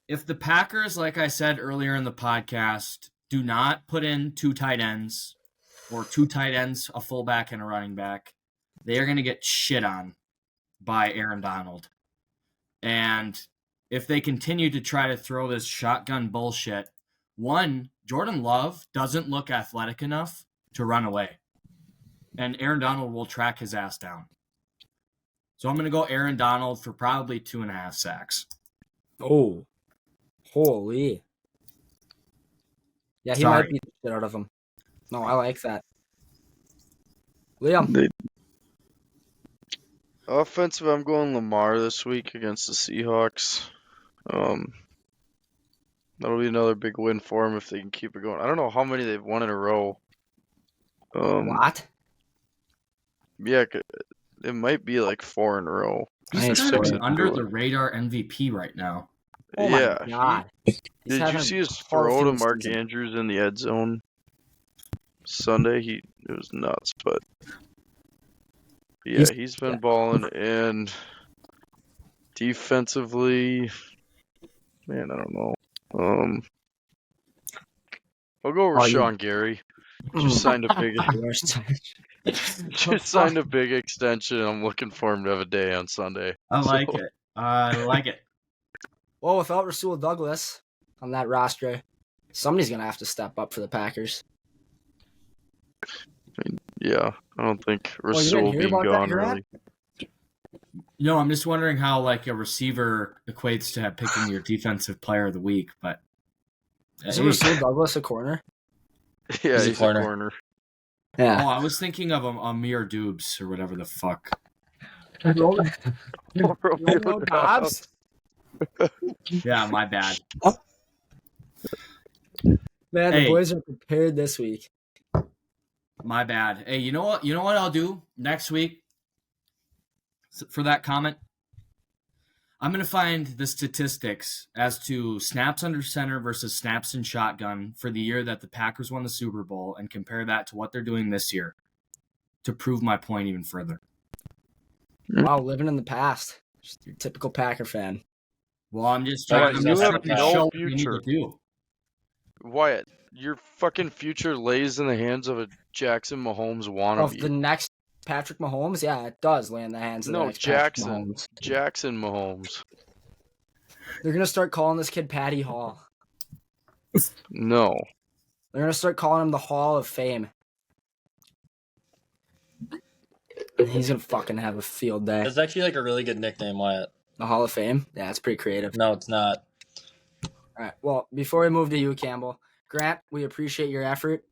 D: If the Packers, like I said earlier in the podcast, do not put in 2 tight ends or 2 tight ends, a fullback and a running back, they are going to get shit on by Aaron Donald. And if they continue to try to throw this shotgun bullshit, one, Jordan Love doesn't look athletic enough to run away. And Aaron Donald will track his ass down. So I'm going to go Aaron Donald for probably 2.5 sacks.
A: Oh, holy. Yeah, he might beat the shit out of him. No, I like that. Liam.
B: Offensive, I'm going Lamar this week against the Seahawks. That'll be another big win for them if they can keep it going. I don't know how many they've won in a row.
A: What?
B: Yeah, it might be like 4 in a row.
D: He's kind of under the radar MVP right now.
A: Oh my God.
B: Did you see his throw to Mark Andrews in the end zone? Sunday, it was nuts. But yeah, he's been balling, and defensively, man, I don't know. I'll go Rashawn Gary. Just signed a big signed a big extension. I'm looking for him to have a day on Sunday.
D: I like it. I like it.
A: Well, without Rasul Douglas on that roster, somebody's gonna have to step up for the Packers.
B: Yeah, I don't think
A: you didn't
B: Rasul
A: hear
B: being
A: about that,
B: gone
A: Grant?
B: really.
D: No, I'm just wondering how like a receiver equates to picking your defensive player of the week, but
A: Isn't Rasul Douglas a corner?
B: Yeah,
C: He's a
B: he's a
C: corner.
B: corner.
A: Yeah.
D: Oh, I was thinking of Amir Dubes or whatever the fuck.
A: Romeo
B: Romeo
A: Dobbs?
D: Yeah, my bad.
A: Man,
D: Hey.
A: the boys are prepared this week.
D: My bad. Hey, you know what? You know what I'll do next week for that comment? I'm going to find the statistics as to snaps under center versus snaps in shotgun for the year that the Packers won the Super Bowl and compare that to what they're doing this year to prove my point even further.
A: Wow, living in the past. Just your typical Packer fan.
D: Well, I'm just
C: Wyatt,
D: trying
C: you
D: to
C: have no
D: show what we need
B: future.
D: to do.
B: Wyatt, your fucking future lays in the hands of a Jackson Mahomes
A: Of the
B: wannabe.
A: next Patrick Mahomes? Yeah, it does lay in the hands of the
B: No,
A: next Patrick
B: Jackson.
A: Mahomes.
B: Jackson Mahomes.
A: They're going to start calling this kid Patty Hall.
B: No.
A: They're going to start calling him the Hall of Fame. He's going to fucking have a field day.
C: That's actually like a really good nickname, Wyatt.
A: The Hall of Fame? Yeah, it's pretty creative.
C: No, it's not.
A: All right. Well, before we move to you, Campbell, Grant, we appreciate your effort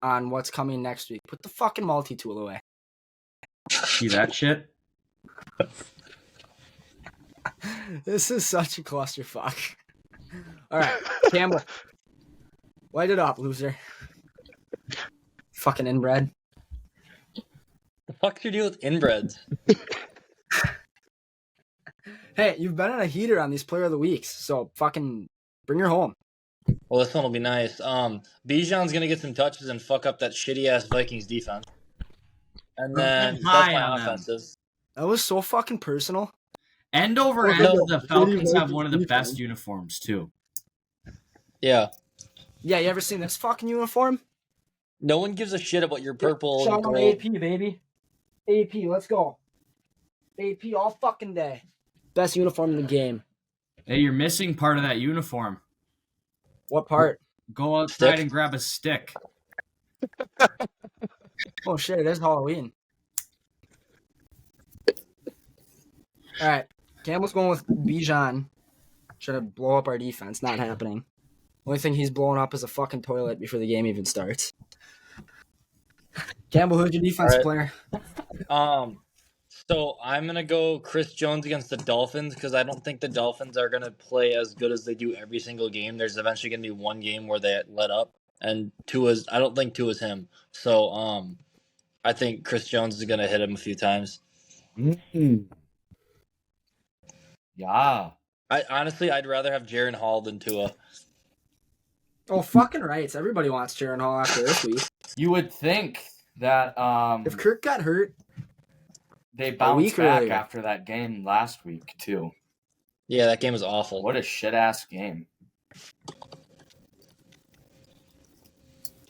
A: on what's coming next week. Put the fucking multi-tool away.
D: See that shit?
A: This is such a clusterfuck. All right, Campbell. Light it up, loser. Fucking inbred.
C: The fuck's your deal with inbreds?
A: Hey, you've been on a heater on these player of the weeks, so fucking bring her home.
C: Well, this one will be nice. Bijan's gonna get some touches and fuck up that shitty ass Vikings defense. And then
D: I'm
C: that's
D: high
C: my
D: on them.
C: offenses.
A: That was so fucking personal.
D: End over
A: Oh,
D: end,
A: no,
D: the
A: shitty
D: Falcons have
A: Vikings
D: one of the
A: defense.
D: best uniforms, too.
C: Yeah.
A: Yeah, you ever seen this fucking uniform?
C: No one gives a shit about your purple
A: Shout
C: and
A: out
C: gold.
A: AP, baby. AP, let's go. AP all fucking day. Best uniform in the game.
D: Hey, you're missing part of that uniform.
A: What part?
D: Go outside
C: Stick?
D: and grab a stick.
A: Oh shit, it is Halloween. All right, Campbell's going with Bijan. Trying to blow up our defense. Not happening. Only thing he's blowing up is a fucking toilet before the game even starts. Campbell, who's your defense
C: All
A: player?
C: So I'm gonna go Chris Jones against the Dolphins because I don't think the Dolphins are gonna play as good as they do every single game. There's eventually gonna be one game where they let up, and I don't think Tua's him. So I think Chris Jones is gonna hit him a few times.
D: Yeah.
C: I'd rather have Jaron Hall than Tua.
A: Oh, fucking rights. Everybody wants Jaron Hall after this week.
D: You would think that
A: If Kirk got hurt,
D: they bounced
A: week
D: back
A: earlier.
D: after that game last week, too.
C: Yeah, that game was awful.
D: What a shit-ass game.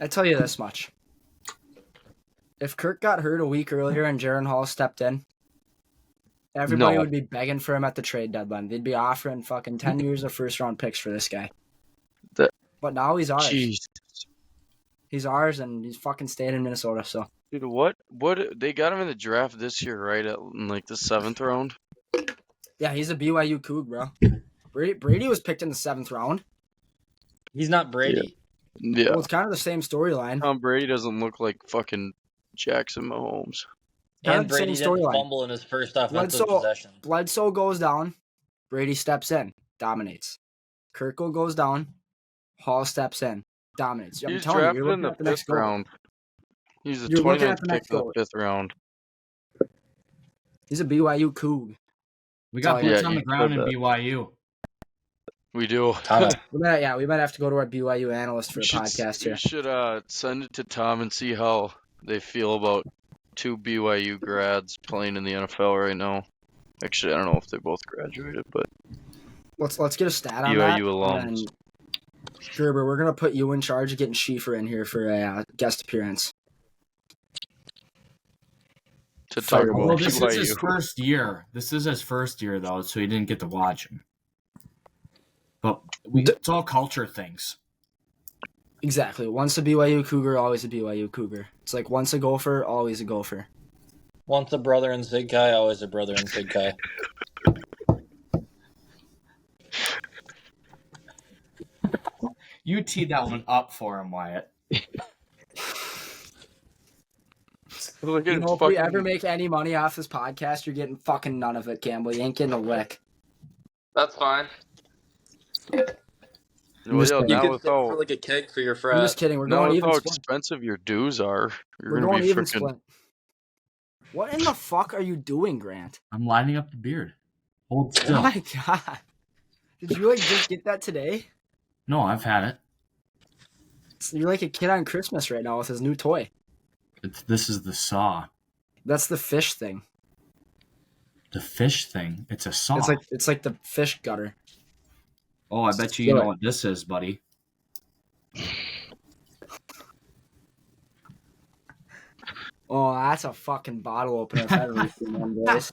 A: I tell you this much. If Kirk got hurt a week earlier and Jaron Hall stepped in, everybody
B: No.
A: would be begging for him at the trade deadline. They'd be offering fucking 10 years of first-round picks for this guy. But now he's ours.
B: Jeez.
A: He's ours, and he's fucking staying in Minnesota, so.
B: Dude, what? They got him in the draft this year, right? In like the 7th round?
A: Yeah, he's a BYU Coug, bro. Brady was picked in the 7th round.
C: He's not Brady.
B: Yeah.
A: Well, it's kind of the same storyline.
B: Tom Brady doesn't look like fucking Jackson Mahomes.
A: Kind
C: And
A: of the same
C: Brady didn't
A: storyline.
C: fumble in his first offensive
A: Bledsoe-
C: possession.
A: Bledsoe goes down. Brady steps in. Dominates. Kirkle goes down. Hall steps in. Dominates. I'm
B: He's
A: telling you,
B: drafted
A: you're
B: in
A: looking
B: the
A: at the next
B: 5th
A: goal.
B: round. He's the
A: You're looking at
B: 29th
A: the
B: pick
A: next
B: in the
A: goal.
B: 5th round.
A: He's a BYU Coug.
D: We got
A: Yeah,
D: boots on
B: you
D: the ground
B: said
D: in
B: that.
D: BYU.
B: We do.
C: Thomas.
A: We might have to go to our BYU analyst for the podcast
B: You
A: here.
B: should send it to Tom and see how they feel about 2 BYU grads playing in the NFL right now. Actually, I don't know if they both graduated, but
A: Let's get a stat on
B: BYU
A: that.
B: alums.
A: And then, Gerber, we're gonna put you in charge of getting Schieffer in here for a guest appearance.
B: To talk
A: Fireball.
B: about
D: Well, this is his
B: BYU.
D: first year. This is his first year, though, so he didn't get to watch him. But it's all culture things.
A: Exactly. Once a BYU Cougar, always a BYU Cougar. It's like once a Gopher, always a Gopher.
C: Once a brother in Sig Chi, always a brother in Sig Chi.
D: You teed that one up for him, Wyatt.
B: Look at
A: You know,
B: his
A: if we
B: fucking-
A: ever make any money off this podcast, you're getting fucking none of it, Campbell. You ain't getting a lick.
C: That's fine.
B: Well,
A: just
B: yeah,
A: kidding.
C: You
B: now
C: could
B: with
C: sit
B: how,
C: for like a keg for your
A: I'm
C: frat.
A: just kidding. We're
B: now
A: going
B: with
A: even
B: how
A: split.
B: expensive your dues are, you're
A: We're
B: gonna
A: going
B: be
A: even
B: freaking.
A: split. What in the fuck are you doing, Grant?
D: I'm lining up the beard. Hold
A: Oh
D: still.
A: my god. Did you like just get that today?
D: No, I've had it.
A: You're like a kid on Christmas right now with his new toy.
D: This is the saw.
A: That's the fish thing.
D: The fish thing. It's a saw.
A: It's like the fish gutter.
D: Oh, I bet you know what this is, buddy.
A: Oh, that's a fucking bottle opener if I've ever seen one, boys.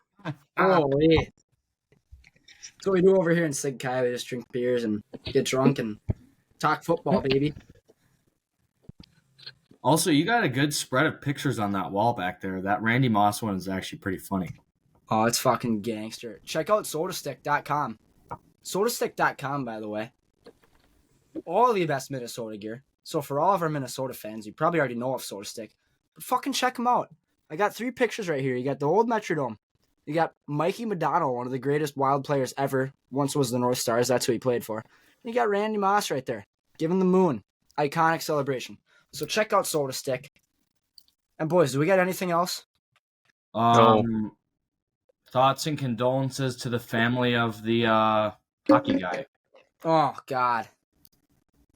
A: Holy. That's what we do over here in Sig Chi. We just drink beers and get drunk and talk football, baby.
D: Also, you got a good spread of pictures on that wall back there. That Randy Moss one is actually pretty funny.
A: Oh, it's fucking gangster. Check out sodastick.com. Sodastick.com, by the way. All the best Minnesota gear. So for all of our Minnesota fans, you probably already know of SodaStick. But fucking check them out. I got 3 pictures right here. You got the old Metrodome. You got Mikey Madonna, one of the greatest Wild players ever. Once was the North Stars. That's who he played for. And you got Randy Moss right there. Giving the moon. Iconic celebration. So check out SodaStick. And boys, do we got anything else?
D: Thoughts and condolences to the family of the hockey guy.
A: Oh, God.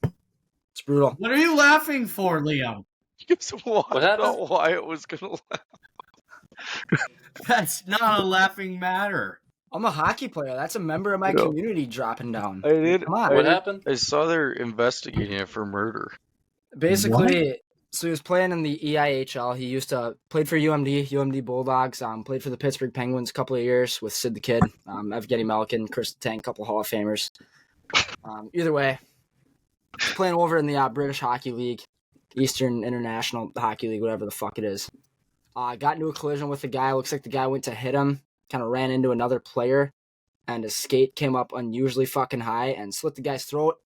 A: It's brutal.
D: What are you laughing for, Liam?
C: What happened?
B: Wyatt was gonna laugh.
D: That's not a laughing matter.
A: I'm a hockey player. That's a member of my
B: Yeah.
A: community dropping down.
B: I did.
A: Come on.
C: What happened?
B: I saw they're investigating it for murder.
A: Basically, so he was playing in the EIHL. He used to played for UMD Bulldogs. Played for the Pittsburgh Penguins a couple of years with Sid the Kid, Evgeny Malkin, Chris the Tank, couple Hall of Famers. Either way, he's playing over in the British Hockey League, Eastern International Hockey League, whatever the fuck it is. Got into a collision with a guy. Looks like the guy went to hit him, kind of ran into another player, and his skate came up unusually fucking high and slit the guy's throat.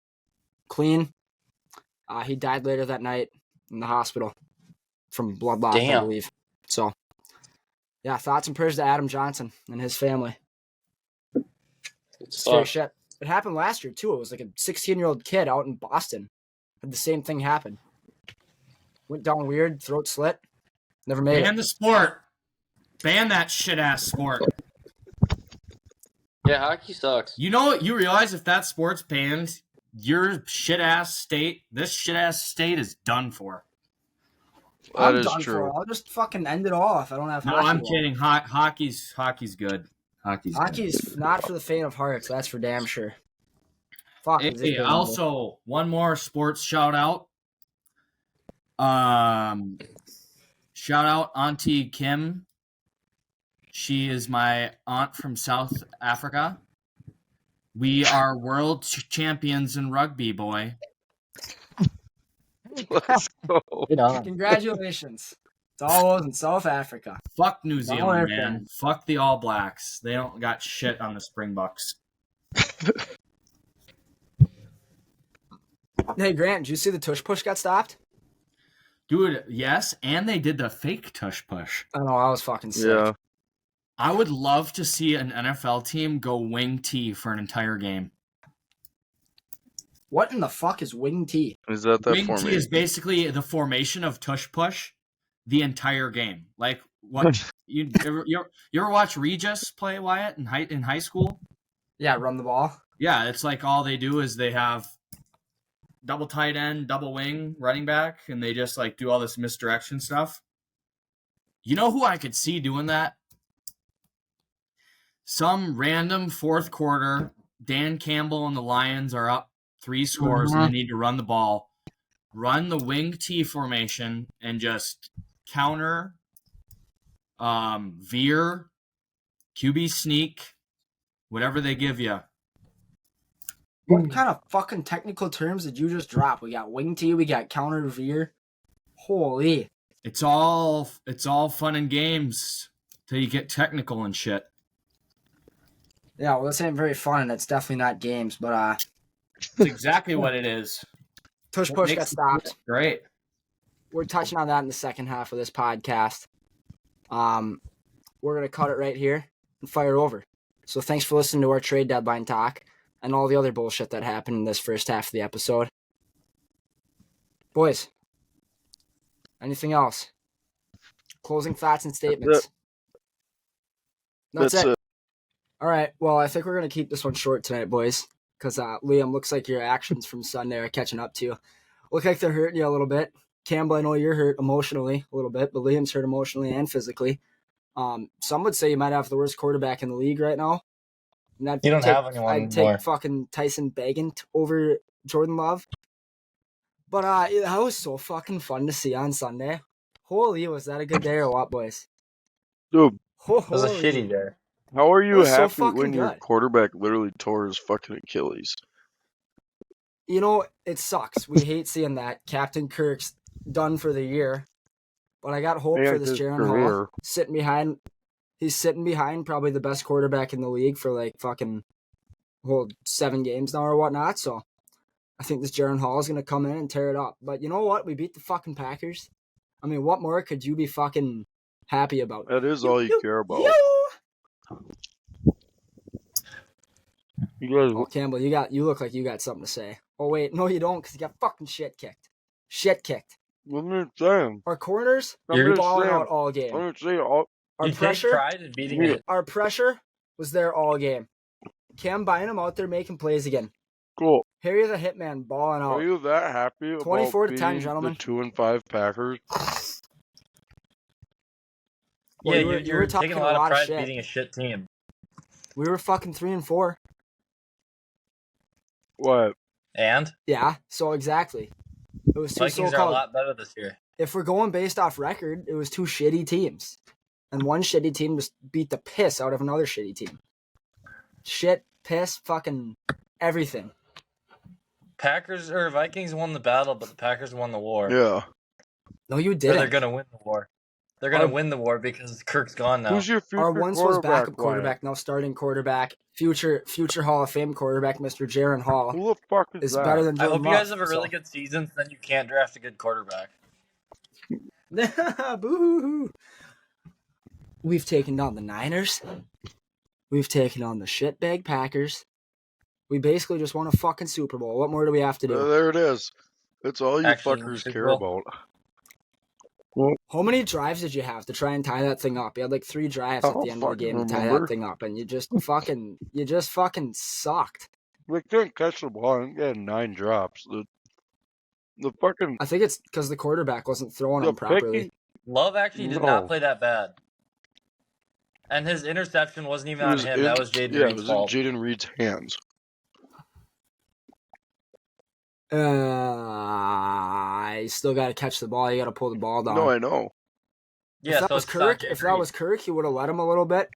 A: Clean. He died later that night in the hospital from blood loss, I believe. So, yeah, thoughts and prayers to Adam Johnson and his family. Scary shit. It happened last year, too. It was like a 16-year-old kid out in Boston. Had the same thing happen. Went down weird, throat slit. Never made
D: Ban
A: it.
D: the sport. Ban that shit-ass sport.
C: Yeah, hockey sucks.
D: You know what? You realize if that sport's banned, your shit-ass state, this shit-ass state is done for.
A: I'm
B: That is
A: done
B: true.
A: for. I'll just fucking end it all if I don't have
D: No,
A: hockey
D: I'm
A: ball.
D: kidding. Hockey's good. Hockey's good.
A: Hockey's not for the faint of heart, that's for damn sure. Fuck. is it
D: Hey,
A: good,
D: also, one more sports shout out. Shout out Auntie Kim. She is my aunt from South Africa. We are world champions in rugby, boy.
B: Let's go.
A: Congratulations. It's all those in South Africa.
D: Fuck New Zealand,
A: there,
D: man. Fuck the All Blacks. They don't got shit on the Springboks.
A: Hey, Grant, did you see the tush push got stopped?
D: Dude, yes, and they did the fake tush push.
A: I know, I was fucking sick.
B: Yeah.
D: I would love to see an NFL team go wing T for an entire game.
A: What in the fuck is wing T?
B: Is that
D: Wing T
B: formation?
D: is basically the formation of tush push the entire game. Like what you ever watch Regis play, Wyatt, in high school?
A: Yeah, run the ball.
D: Yeah, it's like all they do is they have double tight end, double wing, running back, and they just like do all this misdirection stuff. You know who I could see doing that? Some random fourth quarter, Dan Campbell and the Lions are up 3 scores and they need to run the ball. Run the wing T formation and just counter, veer, QB sneak, whatever they give you.
A: What kind of fucking technical terms did you just drop? We got wing T, we got counter veer. Holy.
D: It's all fun and games till you get technical and shit.
A: Yeah, well, this ain't very fun, and it's definitely not games, but
D: That's exactly what it is.
A: tush
D: What
A: push
D: makes
A: got stopped.
D: Great.
A: We're touching on that in the second half of this podcast. We're gonna cut it right here and fire over. So thanks for listening to our trade deadline talk and all the other bullshit that happened in this first half of the episode. Boys, anything else? Closing thoughts and statements. That's it. All right. Well, I think we're going to keep this one short tonight, boys, because Liam, looks like your actions from Sunday are catching up to you. Look like they're hurting you a little bit. Campbell, I know you're hurt emotionally a little bit, but Liam's hurt emotionally and physically. Some would say you might have the worst quarterback in the league right now. And
C: You don't have anyone
A: I'd
C: anymore.
A: take fucking Tyson Bagent over Jordan Love. But that was so fucking fun to see on Sunday. Holy, was that a good day or what, boys?
B: Dude,
C: It was a shitty day.
B: how are
A: It
B: you
A: was so
B: happy
A: fucking
B: when your
A: good.
B: quarterback literally tore his fucking Achilles?
A: You know, it sucks. We hate seeing that. Captain Kirk's done for the year. But I got hope for
B: And
A: this
B: his
A: Jaron Hall.
B: career.
A: He's sitting behind probably the best quarterback in the league for like fucking 7 games now or whatnot. So I think this Jaron Hall is going to come in and tear it up. But you know what? We beat the fucking Packers. I mean, what more could you be fucking happy about?
B: That is all you care about. You guys,
A: Oh, Campbell, you look like you got something to say. Oh, wait. No, you don't, because you got fucking shit kicked. Shit kicked.
B: what am I saying?
A: Our corners,
B: I'm
A: you're
B: just
A: balling
B: saying.
A: out all game.
B: I'm gonna say all.
A: Our
C: You take
A: pressure,
C: pride in beating
B: Yeah.
C: it.
A: our pressure was there all game. Cam Bynum out there making plays again.
B: Cool.
A: Harry the Hitman balling
B: Are
A: out.
B: you that happy about
A: 24 to 10,
B: beating
A: gentlemen.
B: the 2-5 Packers?
A: Well,
C: Yeah,
A: you were
C: you're
A: talking
C: taking
A: a
C: a lot
A: lot
C: of
A: of
C: pride
A: shit.
C: beating a shit team.
A: We were fucking 3-4.
B: What?
C: And
A: Yeah, so exactly. It was two
C: Vikings are a
A: so-called.
C: lot better this year.
A: If we're going based off record, it was 2 shitty teams. And one shitty team just beat the piss out of another shitty team. Shit, piss, fucking everything.
C: Packers or Vikings won the battle, but the Packers won the war.
B: Yeah.
A: No, you
C: Or
A: didn't.
C: they're gonna win the war. They're gonna win the war because Kirk's gone now.
B: Who's your future
A: Our once was
B: quarterback?
A: backup quarterback, now starting quarterback, future Hall of Fame quarterback, Mr. Jaron Hall,
B: Who the fuck is
A: is
B: that?
A: better than
C: I
A: Jordan
C: hope you guys
A: Love,
C: have a really good season, so then you can't draft a good quarterback.
A: Boo-hoo. We've taken down the Niners. We've taken on the shitbag Packers. We basically just won a fucking Super Bowl. What more do we have to do?
B: There it is. That's all you
C: Actually,
B: fuckers
C: Super
B: care
C: Bowl.
B: about.
A: How many drives did you have to try and tie that thing up? You had like 3 drives
B: I
A: at the
B: don't
A: end of the game to
B: fucking
A: tie
B: remember.
A: that thing up, and you just fucking sucked.
B: They couldn't catch the ball and get 9 drops. The fucking
A: I think it's because the quarterback wasn't throwing
B: the
A: them properly.
B: picking.
C: Love actually did
B: No.
C: not play that bad. And his interception wasn't even
B: It
C: on
B: was
C: him.
B: in,
C: That was Jaden
B: yeah, it
C: Reed's
B: was in
C: fault.
B: Jaden Reed's hands.
A: I still got to catch the ball. You got to pull the ball down.
B: No, I know.
C: Yeah,
A: if that
C: so
A: was
C: it's not
A: Kirk,
C: Jaden
A: if that
C: Reed.
A: was Kirk, he would have let him a little bit.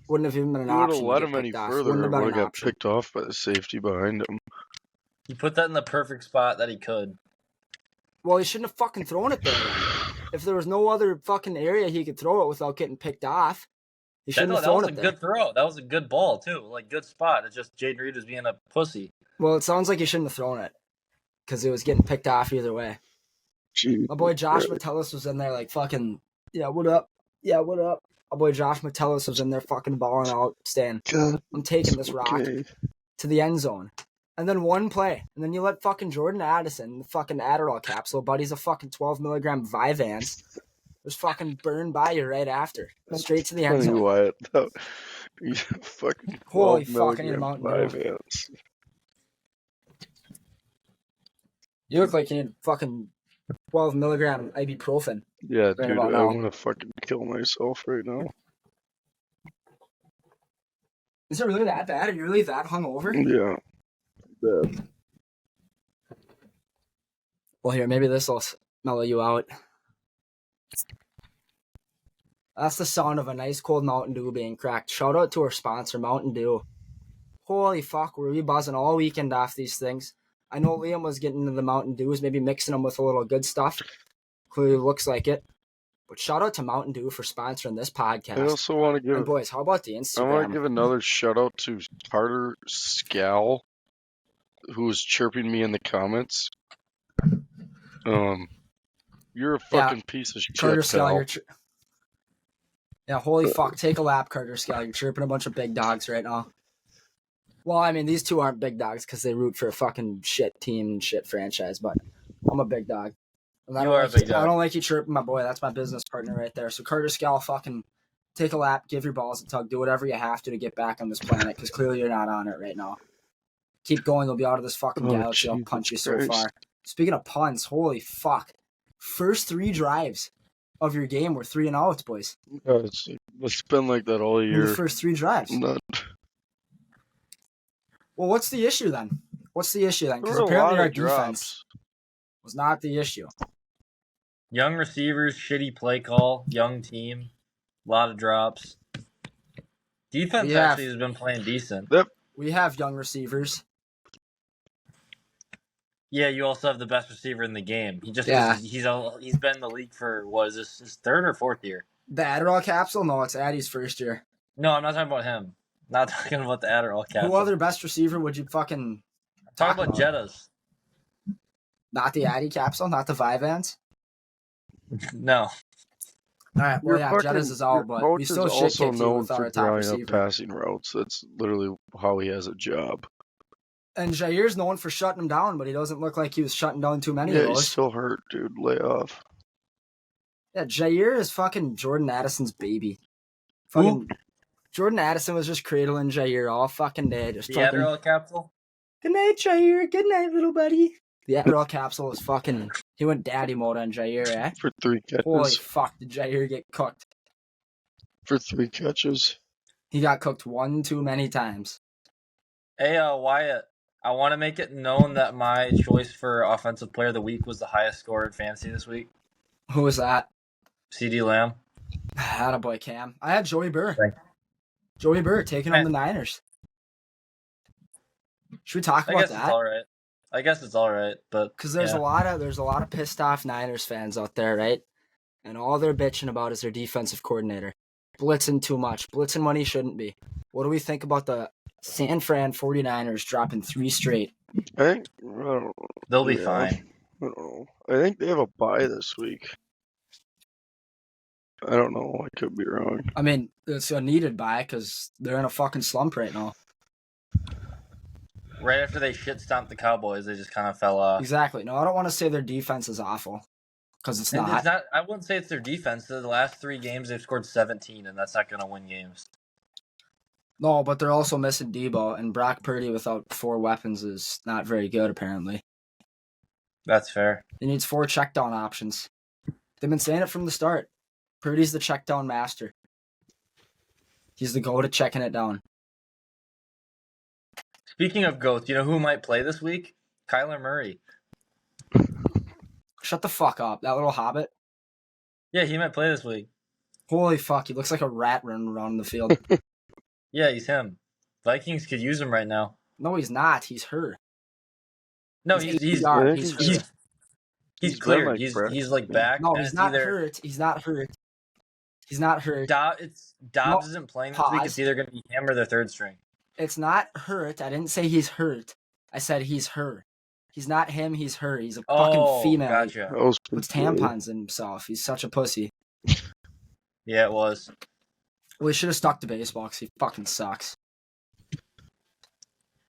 A: Wouldn't have even been an
B: He would have
A: option.
B: let
A: to
B: him
A: get
B: any
A: picked off.
B: further.
A: Wouldn't have
B: Would
A: been
B: have
A: an
B: got
A: option.
B: picked off by the safety behind him.
C: He put that in the perfect spot that he could.
A: Well, he shouldn't have fucking thrown it there. If there was no other fucking area he could throw it without getting picked off, he shouldn't have
C: That
A: thrown
C: was
A: it
C: a
A: there.
C: good throw. That was a good ball too. Like good spot. It's just Jaden Reed was being a pussy.
A: Well, it sounds like he shouldn't have thrown it because it was getting picked off either way.
B: Jeez.
A: My boy Josh Metellus was in there like fucking, yeah, what up? Yeah, what up? My boy Josh Metellus was in there fucking balling out, saying,
B: God,
A: I'm taking this rock
B: okay.
A: to the end zone. And then one play. And then you let fucking Jordan Addison, the fucking Adderall capsule, buddy's a fucking 12 milligram Vyvanse, was fucking burned by you right after. Straight to the end
B: Tell you
A: zone.
B: what, you fucking
A: Holy
B: 12
A: fuck, I need a
B: milligram
A: Mountain Dew.
B: Vyvanse.
A: You look like you need fucking 12 milligram ibuprofen.
B: Yeah,
A: Right
B: dude,
A: about
B: I
A: now.
B: want to fucking kill myself right now.
A: Is it really that bad? Are you really that hungover?
B: Yeah. Bad.
A: Well, here, maybe this will mellow you out. That's the sound of a nice cold Mountain Dew being cracked. Shout out to our sponsor, Mountain Dew. Holy fuck, were we buzzing all weekend off these things? I know Liam was getting into the Mountain Dews, maybe mixing them with a little good stuff. Clearly looks like it. But shout out to Mountain Dew for sponsoring this
B: I
A: podcast.
B: also want to
A: And
B: give.
A: boys, how about the
B: I want
A: Instagram?
B: to give another shout out to Carter Scal, who was chirping me in the comments. You're a fucking piece of shit,
A: Carter Scal,
B: pal.
A: yeah, holy fuck. Take a lap, Carter Scal. You're chirping a bunch of big dogs right now. Well, I mean, these two aren't big dogs because they root for a fucking shit team and shit franchise, but I'm a big dog. And I
C: You
A: don't
C: are a
A: like
C: big dog.
A: I don't like you chirping my boy. That's my business partner right there. So Carter Scal, fucking take a lap, give your balls a tug, do whatever you have to get back on this planet because clearly you're not on it right now. Keep going, you'll be out of this fucking
B: Oh,
A: galaxy. I'll
B: Jesus
A: punch you so
B: Christ.
A: far. Speaking of puns, holy fuck. First 3 drives of your game were 3 and outs, boys.
B: Yeah, it's been like that all
A: In the
B: year.
A: first 3 drives.
B: Not,
A: Well, what's the issue then? What's the issue then?
B: there
A: Because
B: were a
A: apparently
B: lot
A: our
B: of
A: defense
B: drops.
A: was not the issue.
C: Young receivers, shitty play call, young team, a lot of drops. Defense
A: Yeah.
C: actually has been playing decent.
A: We have young receivers.
C: Yeah, you also have the best receiver in the game. He just
A: Yeah.
C: he's been in the league for what is this his 3rd or 4th year?
A: The Adderall capsule? No, it's Addy's first year.
C: No, I'm not talking about him. Not talking about the Adderall capsule.
A: Who other best receiver would you fucking
C: Talk about Jettas.
A: Not the Addy capsule, not the Vyvanse?
C: No.
A: All right, well,
B: Your
A: yeah,
B: fucking-
A: Jettas is all,
B: your
A: but
B: coach
A: we
B: is
A: still shit
B: also
A: kick you
B: known
A: without
B: for
A: a top
B: drawing up
A: receiver.
B: passing routes. That's literally how he has a job.
A: And Jair's known for shutting him down, but he doesn't look like he was shutting down too many
B: Yeah,
A: of
B: he's
A: those.
B: still hurt, dude. Lay off.
A: Yeah, Jair is fucking Jordan Addison's baby. Fucking Jordan Addison was just cradling Jair all fucking day. Just
C: The
A: fucking,
C: Adderall capsule?
A: good night, Jair. Good night, little buddy. The Adderall capsule was fucking, he went daddy mode on Jair, eh?
B: For 3 catches.
A: Holy fuck, did Jair get cooked?
B: For 3 catches.
A: He got cooked one too many times.
C: Hey, Wyatt, I want to make it known that my choice for Offensive Player of the Week was the highest score in fantasy this week.
A: Who was that?
C: CD Lamb.
A: Attaboy, Cam. I had Joey Burr.
C: Thanks.
A: Joey Burr taking on the Niners. Should we talk
C: I
A: about
C: guess
A: that?
C: it's all right. I guess it's all right, but
A: Because there's a lot of pissed off Niners fans out there, right? And all they're bitching about is their defensive coordinator blitzing too much, blitzing when he shouldn't be. What do we think about the San Fran 49ers dropping 3 straight?
B: I think
C: they'll be
B: Yeah.
C: fine.
B: I don't know. I think they have a bye this week. I don't know. I could be wrong.
A: I mean, it's a needed bye because they're in a fucking slump right now.
C: Right after they shit stomped the Cowboys, they just kind of fell off.
A: Exactly. No, I don't want to say their defense is awful because it's
C: And
A: not.
C: it's not. I wouldn't say it's their defense. The last 3 games they've scored 17, and that's not going to win games.
A: No, but they're also missing Debo, and Brock Purdy without 4 weapons is not very good, apparently.
C: That's fair.
A: He needs 4 check down options. They've been saying it from the start. Purdy's the check down master. He's the go to checking it down.
C: Speaking of goats, you know who might play this week? Kyler Murray.
A: Shut the fuck up. That little hobbit.
C: Yeah, he might play this week.
A: Holy fuck, he looks like a rat running around in the field.
C: Yeah, he's him. Vikings could use him right now.
A: No, he's not. He's hurt.
C: No,
A: He's
C: he's
A: APR.
B: he's
A: He's
B: hurt.
A: hurt.
C: he's
B: He's been
C: cleared.
B: like
C: He's
B: practicing.
C: like back.
A: No,
C: and
A: he's
C: it's
A: not
C: either
A: hurt. He's not hurt. He's not hurt.
C: Dobbs
A: No,
C: isn't playing this week.
A: pause.
C: It's either going to be him or their 3rd string.
A: It's not hurt. I didn't say he's hurt. I said he's her. He's not him. He's her. He's a fucking female.
C: Gotcha.
B: That was
A: He puts
B: pretty good.
A: tampons in himself. He's such a pussy.
C: Yeah, it was.
A: Well, he should have stuck to baseball because he fucking sucks.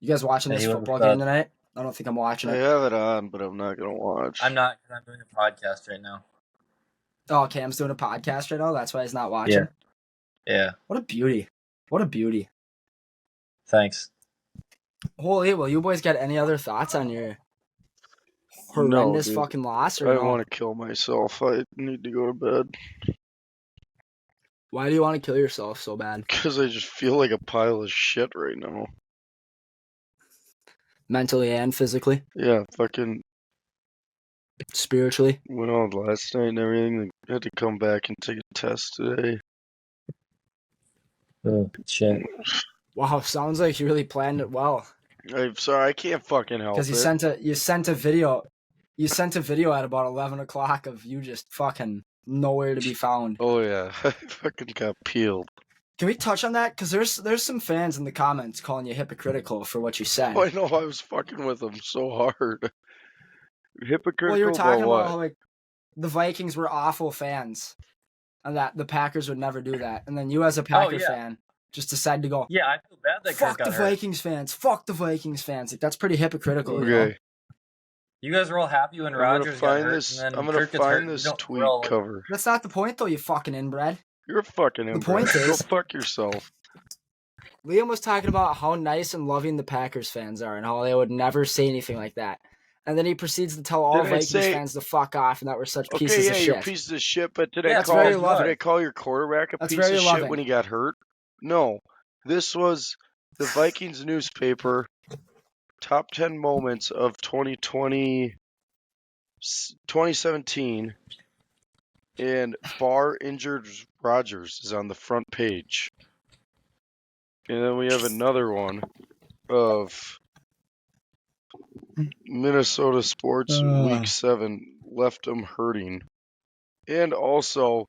A: You guys watching
C: Yeah,
A: this
C: he was
A: football
C: a stud.
A: game tonight? I don't think I'm watching
B: I
A: it.
B: have it on, but I'm not gonna watch.
C: I'm not. I'm doing a podcast right now.
A: Oh, Cam's doing a podcast right now. That's why he's not watching.
C: Yeah.
A: What a beauty. What a beauty.
C: Thanks.
A: Holy, well, you boys got any other thoughts on your horrendous
B: dude.
A: fucking loss or
B: I
A: no?
B: want to kill myself. I need to go to bed
A: Why do you want to kill yourself so bad?
B: because I just feel like a pile of shit right now.
A: Mentally and physically,
B: Yeah, fucking
A: spiritually.
B: went out last night and everything. I had to come back and take a test today.
C: Oh, shit.
A: Wow, sounds like you really planned it well.
B: I'm sorry, I can't fucking help
A: Because
B: it.
A: you sent a video at about 11 o'clock of you just fucking nowhere to be found.
B: Oh yeah, I fucking got peeled.
A: Can we touch on that? Because there's some fans in the comments calling you hypocritical for what you said.
B: Oh, I know I was fucking with them so hard. Hypocritical
A: Well, you were talking
B: about
A: about
B: what?
A: how like the Vikings were awful fans, and that the Packers would never do that. And then you, as a Packer
C: yeah.
A: fan, just decide to go,
C: Yeah, I feel bad that Kirk
A: fuck
C: got
A: the
C: hurt.
A: Vikings fans, fuck the Vikings fans. Like, that's pretty hypocritical,
B: Okay,
A: you know?
C: You guys were all happy when
B: I'm gonna
C: Rodgers got
B: find
C: hurt,
B: this.
C: and then
B: I'm gonna
C: Kirk gets hurt.
B: find
C: And
B: this
C: we're
B: tweet
C: all like,
B: cover.
A: That's not the point, though, you fucking inbred.
B: You're a fucking
A: The
B: inbred.
A: point
B: Go
A: is,
B: fuck yourself.
A: Liam was talking about how nice and loving the Packers fans are and how they would never say anything like that. And then he proceeds to tell all
B: Did I
A: Vikings
B: say-
A: fans to fuck off and that we're such
B: Okay,
A: pieces
B: yeah,
A: of
B: you're
A: shit.
B: pieces of shit. But did
C: Yeah,
B: I
C: that's
B: call?
A: very
B: Did
A: loving.
B: I call your quarterback a
A: That's
B: piece
A: very
B: of shit
A: loving.
B: when he got hurt? No, this was the Vikings newspaper top 10 moments of 2017, and Barr injured Rodgers is on the front page. And then we have another one of Minnesota sports week 7 left them hurting. And also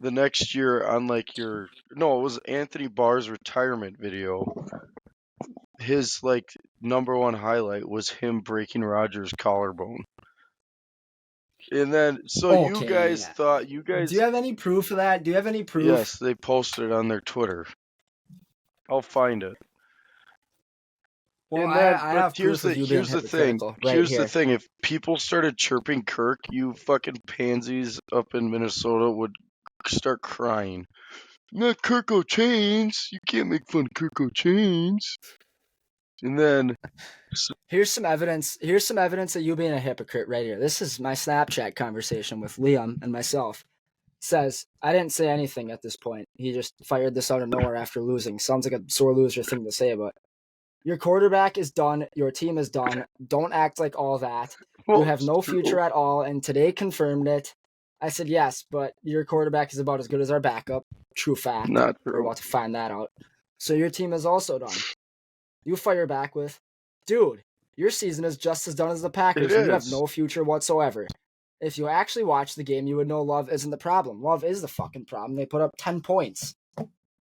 B: the next year on like it was Anthony Barr's retirement video. His like number one highlight was him breaking Rodgers' collarbone. And then you guys
A: yeah.
B: thought
A: Do you have any proof of that? Do you have any proof?
B: Yes, they posted it on their Twitter. I'll find it.
A: Well,
B: And then,
A: I
B: but
A: have proof of you being
B: here's the thing.
A: hypocritical right
B: Here's
A: here.
B: the thing. If people started chirping Kirk, you fucking pansies up in Minnesota would start crying. Not Kirko Chains. You can't make fun of Kirko Chains. And then
A: Here's some evidence of you being a hypocrite right here. This is my Snapchat conversation with Liam and myself. Says, I didn't say anything at this point. He just fired this out of nowhere after losing. Sounds like a sore loser thing to say, but your quarterback is done. Your team is done. Don't act like all that. You have no future at all, and today confirmed it. I said, yes, but your quarterback is about as good as our backup. True fact.
B: Not
A: We're
B: true.
A: about to find that out. So your team is also done. You fire back with, dude, your season is just as done as the Packers,
B: It
A: and you have
B: is.
A: no future whatsoever. If you actually watch the game, you would know Love isn't the problem. Love is the fucking problem. They put up 10 points.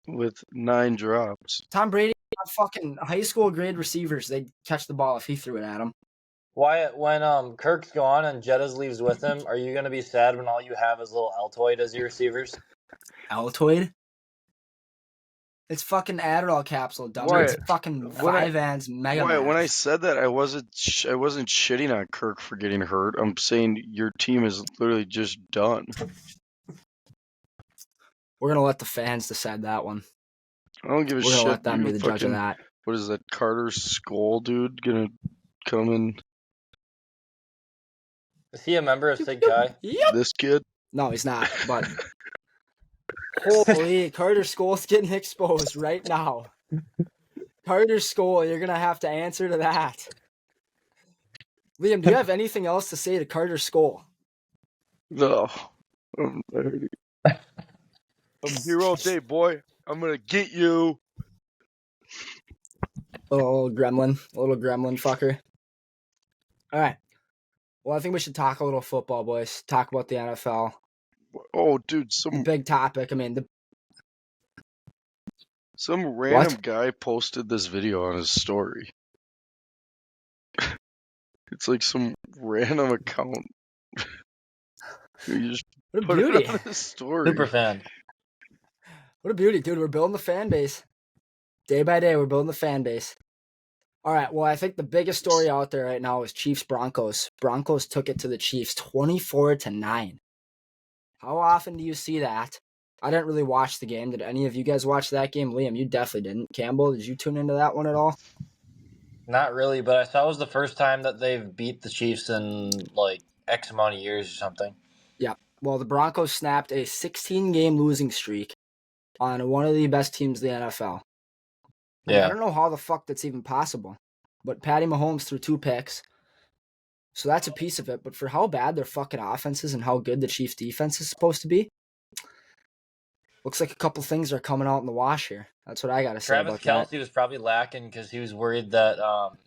B: With 9 drops.
A: Tom Brady got fucking high school grade receivers. They'd catch the ball if he threw it at them.
C: Wyatt, when Kirk's gone and Jettas leaves with him, are you gonna be sad when all you have is little Altoid as your receivers?
A: Altoid? It's fucking Adderall capsule, dummy.
B: Wyatt,
A: It's fucking 5 Mega
B: Wyatt, when I
A: Max.
B: said that, I wasn't shitting on Kirk for getting hurt. I'm saying your team is literally just done.
A: We're gonna let the fans decide that one.
B: I don't give a
A: We're gonna
B: shit.
A: let them
B: You
A: be the judge of that.
B: What is that, Carter Skull dude gonna come in?
C: Is he a member of Sig Chi?
A: Yep.
B: This kid?
A: No, he's not. But holy, Carter Skull's getting exposed right now. Carter Skull, you're gonna have to answer to that. Liam, do you have anything else to say to Carter Skull?
B: No. I'm here all day, boy. I'm gonna get you.
A: A little gremlin fucker. All right. Well, I think we should talk a little football, boys. Talk about the NFL.
B: Oh, dude,
A: The big topic. I mean,
B: some random guy posted this video on his story. It's like some random account. You just
A: what a
B: put
A: beauty.
B: it on his story.
C: Super fan.
A: What a beauty, dude. We're building the fan base. Day by day, we're building the fan base. All right, well, I think the biggest story out there right now is Chiefs-Broncos. Broncos took it to the Chiefs 24-9. How often do you see that? I didn't really watch the game. Did any of you guys watch that game? Liam, you definitely didn't. Campbell, did you tune into that one at all?
C: Not really, but I saw it was the first time that they've beat the Chiefs in like X amount of years or something.
A: Yeah. Well, the Broncos snapped a 16-game losing streak on one of the best teams in the NFL. And I
C: Yeah.
A: don't know how the fuck that's even possible. But Patty Mahomes threw 2 picks. So that's a piece of it. But for how bad their fucking offense is and how good the Chiefs defense is supposed to be, looks like a couple things are coming out in the wash here. That's what I got to say
C: Travis
A: about that.
C: Kelce was probably lacking because he was worried that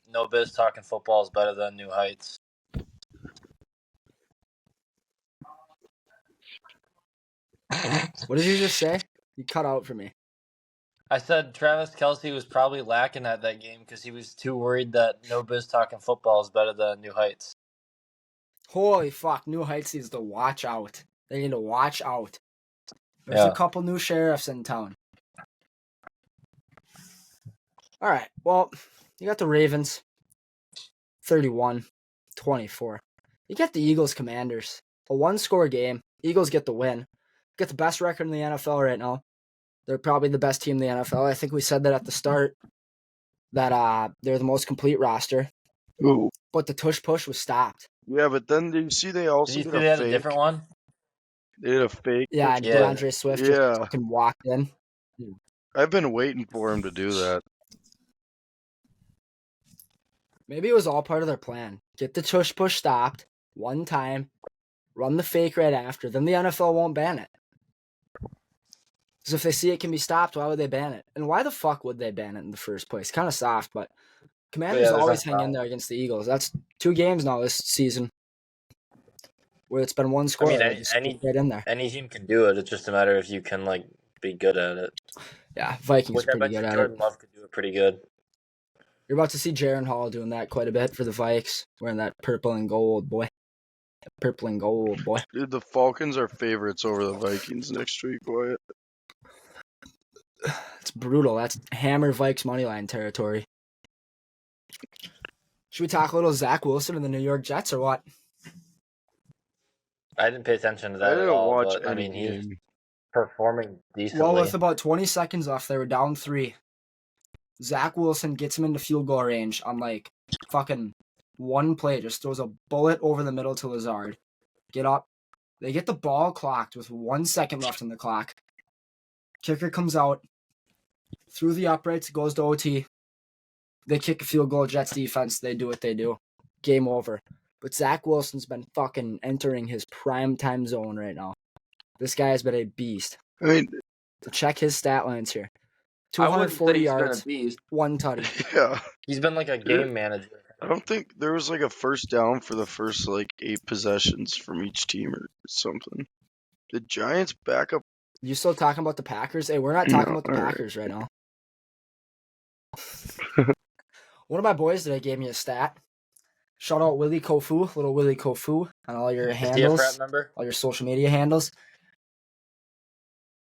C: No Biz Talking Football is better than New Heights.
A: What did you just say? You cut out for me.
C: I said Travis Kelce was probably lacking at that game because he was too worried that No Biz Talking Football is better than New Heights.
A: Holy fuck, New Heights needs to watch out. They need to watch out. There's a couple new sheriffs in town. All right, well, you got the Ravens, 31-24. You get the Eagles Commanders, a 1-score game. Eagles get the win. Get the best record in the NFL right now. They're probably the best team in the NFL. I think we said that at the start, that they're the most complete roster.
B: Ooh.
A: But the tush push was stopped.
B: Yeah, but then did you see they
C: Did
B: also
C: you
B: did
C: see
B: a
C: they had a
B: fake?
C: different one?
B: They did a fake.
A: Yeah,
B: tush
A: and
C: Yeah.
A: DeAndre Swift just
B: Yeah.
A: fucking walked in.
B: I've been waiting for him to do that.
A: Maybe it was all part of their plan. Get the tush push stopped one time, run the fake right after, then the NFL won't ban it. Because if they see it can be stopped, why would they ban it? And why the fuck would they ban it in the first place? Kind of soft, but Commanders
C: there's
A: always
C: nothing
A: hang in
C: wrong.
A: there against the Eagles. That's 2 games now this season where it's been 1 score.
C: I mean,
A: They just get right in there.
C: any team can do it. It's just a matter if you can like be good at it.
A: Yeah, Vikings
C: Which
A: are
C: I
A: pretty
C: bet you
A: good at
C: Jordan
A: it.
C: Love could do it pretty good.
A: You're about to see Jaron Hall doing that quite a bit for the Vikes, wearing that purple and gold, boy. Purple and gold, boy.
B: Dude, the Falcons are favorites over the Vikings next week, Wyatt.
A: It's brutal. That's hammer Vikes moneyline territory. Should we talk a little Zach Wilson and the New York Jets or what?
C: I didn't pay attention to
B: I
C: that at
B: didn't
C: all,
B: watch
C: but I
B: any
C: mean, he's
B: game.
C: performing decently.
A: Well, with about 20 seconds left, they were down 3. Zach Wilson gets him into field goal range on like fucking one play. Just throws a bullet over the middle to Lazard. Get up. They get the ball clocked with 1 second left on the clock. Kicker comes out. Through the uprights, goes to OT. They kick a field goal. Jets defense, they do what they do. Game over. But Zach Wilson's been fucking entering his prime time zone right now. This guy has been a beast.
B: I mean,
A: So check his stat lines here.
C: I wouldn't say
A: 240
C: he's been a
A: yards,
C: beast.
A: 1 tutty.
B: yeah.
C: He's been like a game manager.
B: I don't think there was like a first down for the first like 8 possessions from each team or something. The Giants back up.
A: You still talking about the Packers? Hey, we're not talking
B: No,
A: about the
B: all right.
A: Packers right now. One of my boys today gave me a stat. Shout out Willie Kofu, little Willie Kofu, on all your
C: Is he a
A: handles,
C: frat member?
A: all your social media handles.
C: Is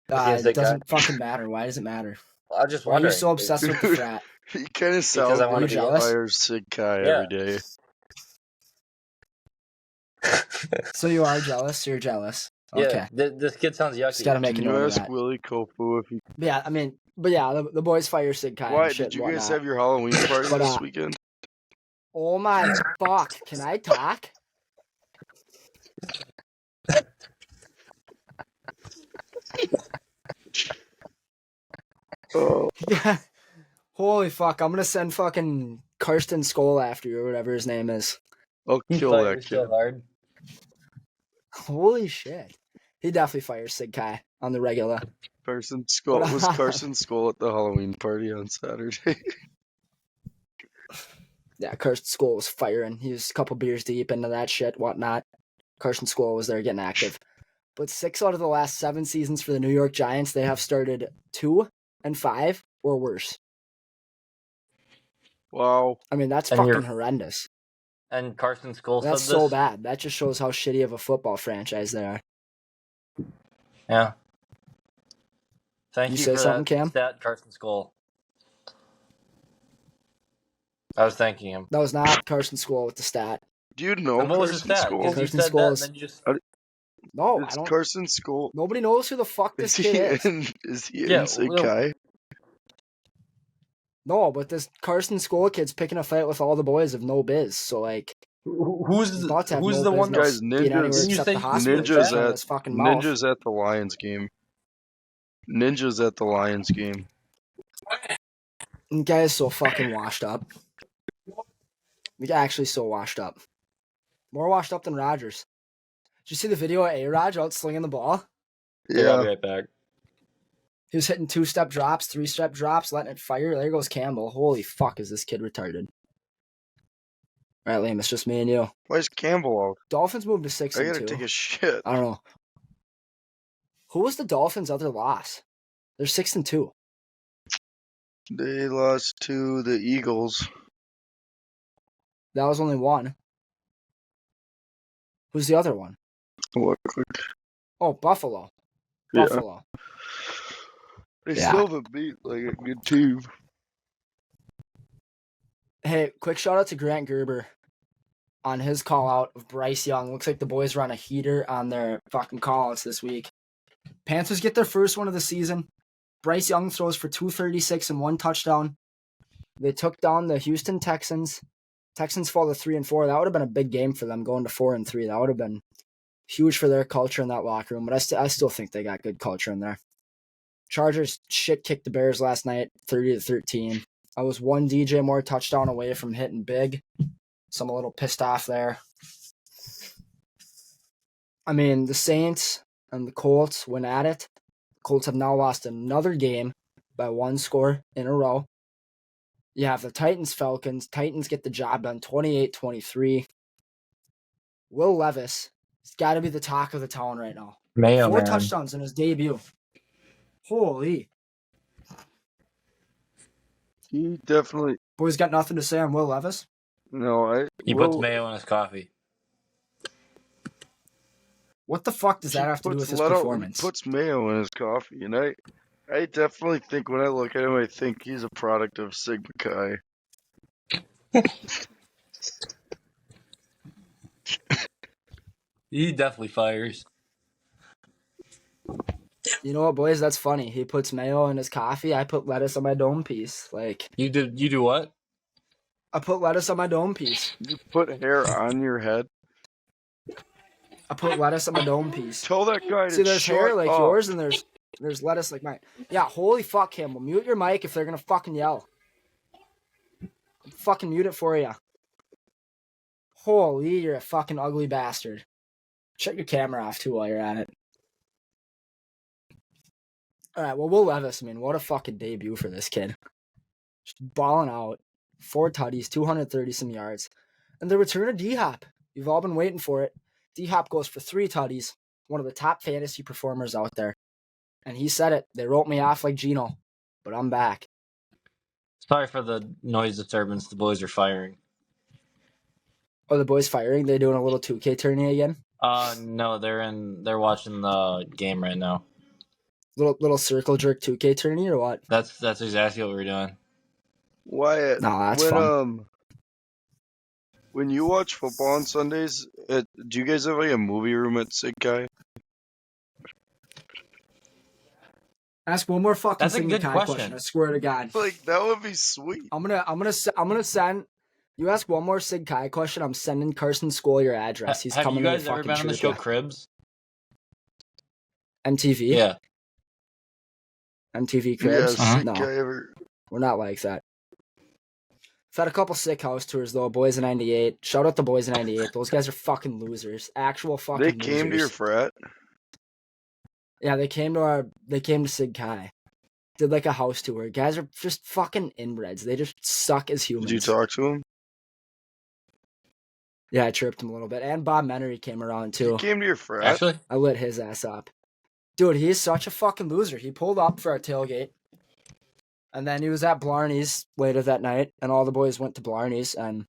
C: he a
A: It
C: sick guy?
A: doesn't fucking matter. Why does it matter?
C: I'm just
A: Why are you
C: wondering.
A: so obsessed with the frat?
B: He kind of
C: Because
B: sounds
C: I wanna
B: like
A: be
B: he
A: jealous?
B: fires Sig Kai
C: Yeah.
B: every day.
A: So you are jealous? You're jealous.
C: Yeah,
A: Okay.
C: this kid sounds yucky.
A: Just gotta make a
B: Can you
A: note of
B: ask
A: that.
B: Willie Kofu if he?
A: Yeah, I mean, but yeah, the boys fire Sig Kai
B: Why
A: and shit
B: did you
A: and
B: guys
A: whatnot.
B: have your Halloween party
A: But,
B: this weekend?
A: Oh my fuck! Can I talk?
B: Oh,
A: Yeah. Holy fuck! I'm gonna send fucking Karsten Skoll after you or whatever his name is.
B: I'll
C: He
B: kill that
C: fires
B: kid.
C: so hard.
A: Holy shit! He definitely fires Sig Kai on the regular.
B: Carson Skull
A: But,
B: was Carson Skull at the Halloween party on Saturday.
A: Yeah, Karsten Skoll was firing. He was a couple beers deep into that shit, whatnot. Carson Skoll was there getting active. But 6 out of the last 7 seasons for the New York Giants, they have started 2-5 or worse.
B: Wow.
A: I mean, that's
C: And
A: fucking
C: you're-
A: horrendous.
C: And Carson Skull
A: That's
C: said
A: so
C: this.
A: bad. That just shows how shitty of a football franchise they are.
C: Yeah. Thank
A: You
C: you,
A: say
C: for
A: something,
C: that
A: Cam?
C: stat, Carson Skull. I was thanking him.
A: That was not Carson Skoll with the stat.
B: Do you know
C: And what was his
B: Carson
C: stat?
B: Skull?
C: Because you
A: Carson
C: said
A: Skull
C: that,
A: is-
C: and then you just
A: No, I
B: It's
A: don't.
B: Carson Skull.
A: Nobody knows who the fuck this
B: Is he
A: kid is.
B: in? Is he
C: Yeah,
B: in Sig
C: well-
B: Kai?
A: No, but this Carson School kid's picking a fight with all the boys of no biz. So like,
C: Who's
A: he's about to have
C: who's
A: no
C: the one
A: business
B: Guys,
A: being anywhere
C: Didn't you
A: except
C: say
A: the
C: he was
A: hospital. He's
C: Ninjas
A: running
B: at
A: his fucking mouth.
B: Ninjas at the Lions game. Ninjas at the Lions game.
A: The guy is so fucking washed up. The guy actually so washed up. More washed up than Rodgers. Did you see the video of A-Rod out slinging the ball?
C: Hey, I'll be
B: Yeah.
C: right back.
A: He was hitting 2-step drops, 3-step drops, letting it fire. There goes Campbell. Holy fuck, is this kid retarded? All right, Liam, it's just me and you.
B: Why is Campbell out?
A: Dolphins moved to 6
B: I
A: and
B: gotta
A: 2.
B: take a shit.
A: I don't know. Who was the Dolphins' other loss? They're 6 and 2.
B: They lost to the Eagles.
A: That was only one. Who's the other one?
B: Look,
A: Oh, Buffalo.
B: yeah.
A: Buffalo.
B: They
A: Yeah.
B: still haven't beat like a good team.
A: Hey, quick shout out to Grant Gerber on his call out of Bryce Young. Looks like the boys run a heater on their fucking call outs this week. Panthers get their first one of the season. Bryce Young throws for 236 and 1 touchdown. They took down the Houston Texans. Texans fall to 3 and 4. That would have been a big game for them going to 4 and 3. That would have been huge for their culture in that locker room. But I still think they got good culture in there. Chargers shit kicked the Bears last night, 30-13. I was one DJ Moore touchdown away from hitting big. So I'm a little pissed off there. I mean, the Saints and the Colts went at it. The Colts have now lost another game by 1 score in a row. You have the Titans-Falcons. Titans get the job done 28-23. Will Levis has got to be the talk of the town right now.
C: Mayo
A: 4
C: man.
A: touchdowns in his debut. Holy.
B: He definitely
A: Boys got nothing to say on Will Levis?
B: no.
C: He puts mayo in his coffee.
A: What the fuck does that have to do with his performance?
B: He puts mayo in his coffee, and I definitely think when I look at him, I think he's a product of Sigma Chi.
C: He definitely fires.
A: You know what, boys? That's funny. He puts mayo in his coffee. I put lettuce on my dome piece. Like,
C: You do what?
A: I put lettuce on my dome piece.
B: You put hair on your head.
A: I put lettuce on my dome piece.
B: Tell that guy to
A: See, there's
B: shut
A: hair like
B: up.
A: yours, and there's lettuce like mine. Yeah, holy fuck, Campbell. Mute your mic if they're gonna fucking yell. I'll fucking mute it for you. Holy, you're a fucking ugly bastard. Shut your camera off too while you're at it. All right, well, Will Levis, I mean, what a fucking debut for this kid. Just balling out. 4 tutties, 230-some yards. And the return of D-Hop. You've all been waiting for it. D-Hop goes for 3 tutties. One of the top fantasy performers out there. And he said it. They wrote me off like Gino. But I'm back.
C: Sorry for the noise disturbance. The boys are firing.
A: Oh, the boys firing? They doing a little 2K tourney again?
C: No, they're watching the game right now.
A: Little circle jerk 2K tourney or what?
C: That's exactly what we're doing.
B: Wyatt,
A: No, that's fun.
B: When you watch football on Sundays, do you guys have like a movie room at Sig Chi?
A: Ask one more fucking
C: That's a
A: Sigma
C: good
A: Chi
C: question.
A: I swear to God.
B: Like that would be sweet.
A: I'm gonna send. You ask one more Sig Chi question, I'm sending Carson School your address. He's
C: Have
A: coming
C: you
A: to
C: guys
A: the
C: ever
A: fucking
C: been on the
A: church,
C: show
A: yeah.
C: Cribs?
A: MTV?
C: Yeah.
A: MTV Cribs?
B: Yeah, Sig
A: No,
B: Chi ever.
A: we're not like that. I've had a couple sick house tours though. Boys in 98. Shout out the Boys in 98. Those guys are fucking losers. Actual fucking
B: They
A: losers.
B: came to your frat.
A: Yeah, they came to Sig Chi. Did like a house tour. Guys are just fucking inbreds. They just suck as humans.
B: Did you talk to him?
A: Yeah, I chirped him a little bit. And Bob Menery came around too.
B: He came to your frat.
C: Actually,
A: I lit his ass up. Dude, he's such a fucking loser. He pulled up for our tailgate. And then he was at Blarney's later that night. And all the boys went to Blarney's. And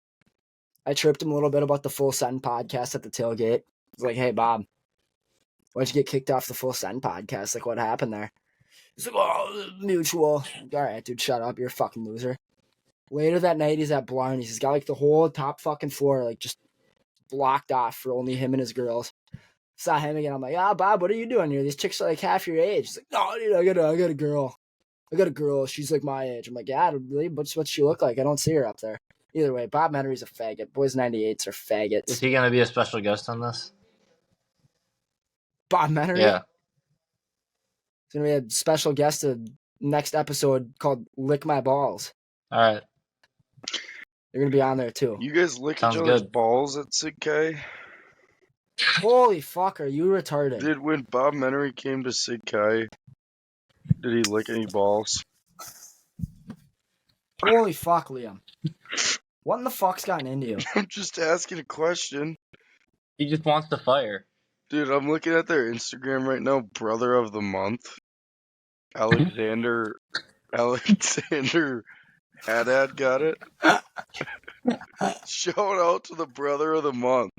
A: I chirped him a little bit about the Full Send podcast at the tailgate. I was like, hey, Bob, why'd you get kicked off the Full Send podcast? Like, what happened there? He's like, oh, mutual. All right, dude, shut up. You're a fucking loser. Later that night, he's at Blarney's. He's got like the whole top fucking floor, like just blocked off for only him and his girls. Saw him again. I'm like, Bob, what are you doing here? These chicks are like half your age. He's like, no, dude, I got a girl. I got a girl. She's like my age. I'm like, yeah, really? What's she look like? I don't see her up there. Either way, Bob Menery's a faggot. Boys 98s are faggots.
C: Is he gonna be a special guest on this?
A: Bob Menery?
C: Yeah.
A: He's going to be a special guest of next episode called Lick My Balls.
C: All right.
A: They're going to be on there too.
B: You guys lick
C: Sounds
B: each other's
C: good.
B: balls at Sidkai?
A: Holy fuck, are you retarded?
B: Did when Bob Menery came to Sidkai, did he lick any balls?
A: Holy fuck, Liam. What in the fuck's gotten into you?
B: I'm just asking a question.
C: He just wants to fire.
B: Dude, I'm looking at their Instagram right now. Brother of the month, Alexander Haddad got it. Shout out to the brother of the month.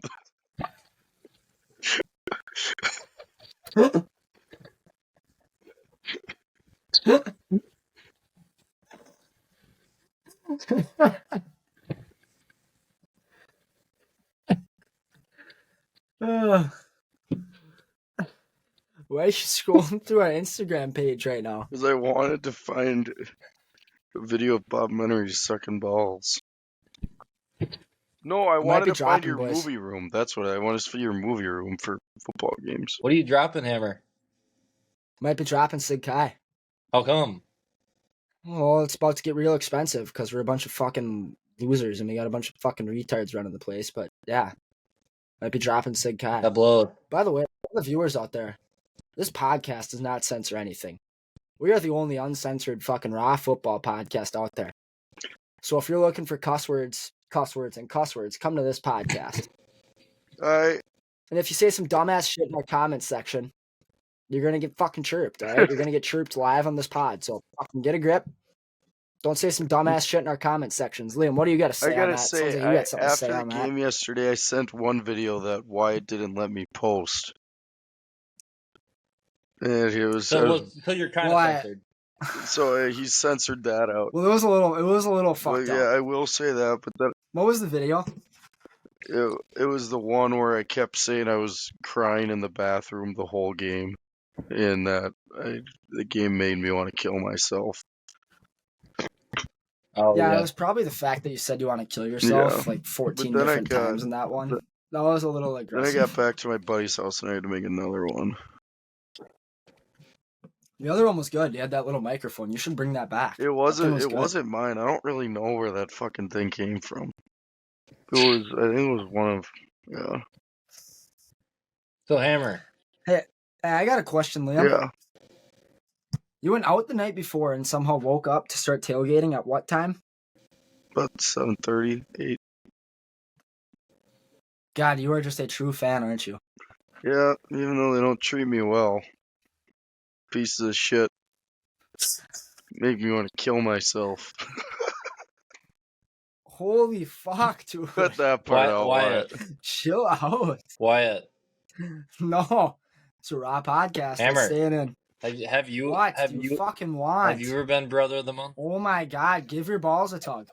A: Why is she scrolling through our Instagram page right now?
B: Because I wanted to find a video of Bob Menery sucking balls. No, I wanted to find your movie room. That's what I wanted for your movie room for football games.
C: What are you dropping, Hammer?
A: Might be dropping Sig Kai.
C: How come?
A: Well, it's about to get real expensive because we're a bunch of fucking losers and we got a bunch of fucking retards running the place. But yeah, might be dropping Sig Kai.
C: That blows.
A: By the way, all the viewers out there, this podcast does not censor anything. We are the only uncensored fucking raw football podcast out there. So if you're looking for cuss words, come to this podcast.
B: Alright.
A: And if you say some dumbass shit in our comments section, you're going to get fucking chirped, all right? You're going to get chirped live on this pod. So fucking get a grip. Don't say some dumbass shit in our comment sections. Liam, what do you got to say on that?
B: Say,
A: like
B: after the game yesterday, I sent one video that Wyatt didn't let me post. And he was...
C: So you're kind of censored.
B: So he censored that out.
A: Well, it was a little fucked up.
B: Yeah, I will say that, but then...
A: What was the video?
B: It was the one where I kept saying I was crying in the bathroom the whole game. And that the game made me want to kill myself.
A: Oh, yeah, it was probably the fact that you said you want to kill yourself like 14 different times in that one. That was a little aggressive.
B: Then I got back to my buddy's house and I had to make another one.
A: The other one was good. You had that little microphone. You should bring that back.
B: It wasn't mine. I don't really know where that fucking thing came from. I think it was one of, yeah.
C: So, Hammer.
A: Hey, I got a question, Liam.
B: Yeah.
A: You went out the night before and somehow woke up to start tailgating at what time?
B: About 7:30, 8.
A: God, you are just a true fan, aren't you?
B: Yeah, even though they don't treat me well. Pieces of shit. Make me want to kill myself.
A: Holy fuck, dude.
B: Cut that part out,
C: Wyatt.
A: Chill out.
C: Wyatt.
A: No. It's a raw podcast.
C: Hammer.
A: Staying in.
C: Have you
A: What do you fucking want?
C: Have you ever been brother of the month?
A: Oh my god, give your balls a tug.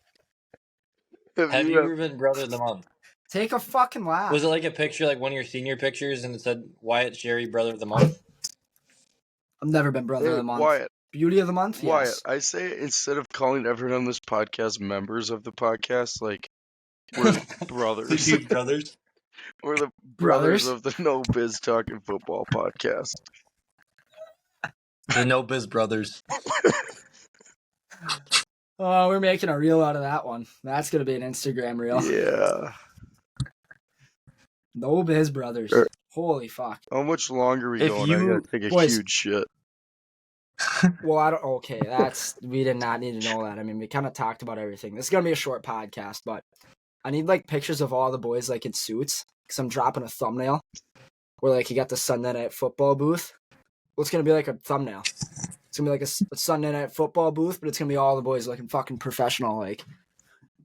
C: Have you ever been brother of the month?
A: Take a fucking laugh.
C: Was it like a picture, like one of your senior pictures, and it said Wyatt Sherry, brother of the month?
A: I've never been brother of the month.
B: Wyatt.
A: Beauty of the month?
B: Wyatt,
A: yes.
B: I say instead of calling everyone on this podcast members of the podcast, like, we're brothers.
C: Brothers?
B: We're the brothers of the No Biz Talking Football podcast.
C: The No Biz Brothers.
A: Oh, we're making a reel out of that one. That's going to be an Instagram reel.
B: Yeah.
A: No Biz Brothers. Holy fuck.
B: How much longer are we going? I gotta take a huge shit.
A: Well, okay, we did not need to know that. I mean, we kind of talked about everything. This is going to be a short podcast, but I need, like, pictures of all the boys, like, in suits, because I'm dropping a thumbnail where, like, you got the Sunday Night Football booth. Well, it's going to be like a thumbnail. It's going to be like a Sunday Night Football booth, but it's going to be all the boys looking fucking professional, like,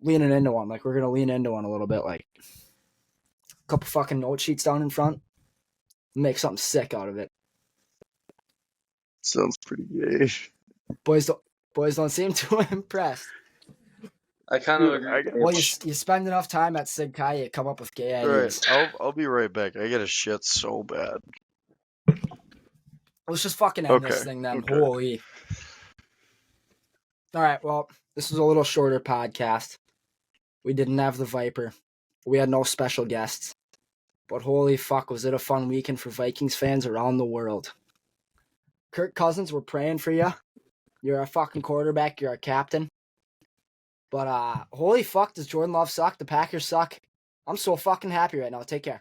A: leaning into one. Like, we're going to lean into one a little bit, like, a couple fucking note sheets down in front. Make something sick out of it.
B: Sounds pretty gay.
A: Boys don't seem too impressed.
C: I kind of agree.
A: Well, you spend enough time at Sig Kai, you come up with gay ideas.
B: Alright, I'll be right back. I gotta shit so bad.
A: Let's just fucking end this thing then. Okay. Holy. All right, well, this was a little shorter podcast. We didn't have the Viper. We had no special guests. But holy fuck, was it a fun weekend for Vikings fans around the world. Kirk Cousins, we're praying for you. You're a fucking quarterback. You're a captain. But holy fuck, does Jordan Love suck? The Packers suck. I'm so fucking happy right now. Take care.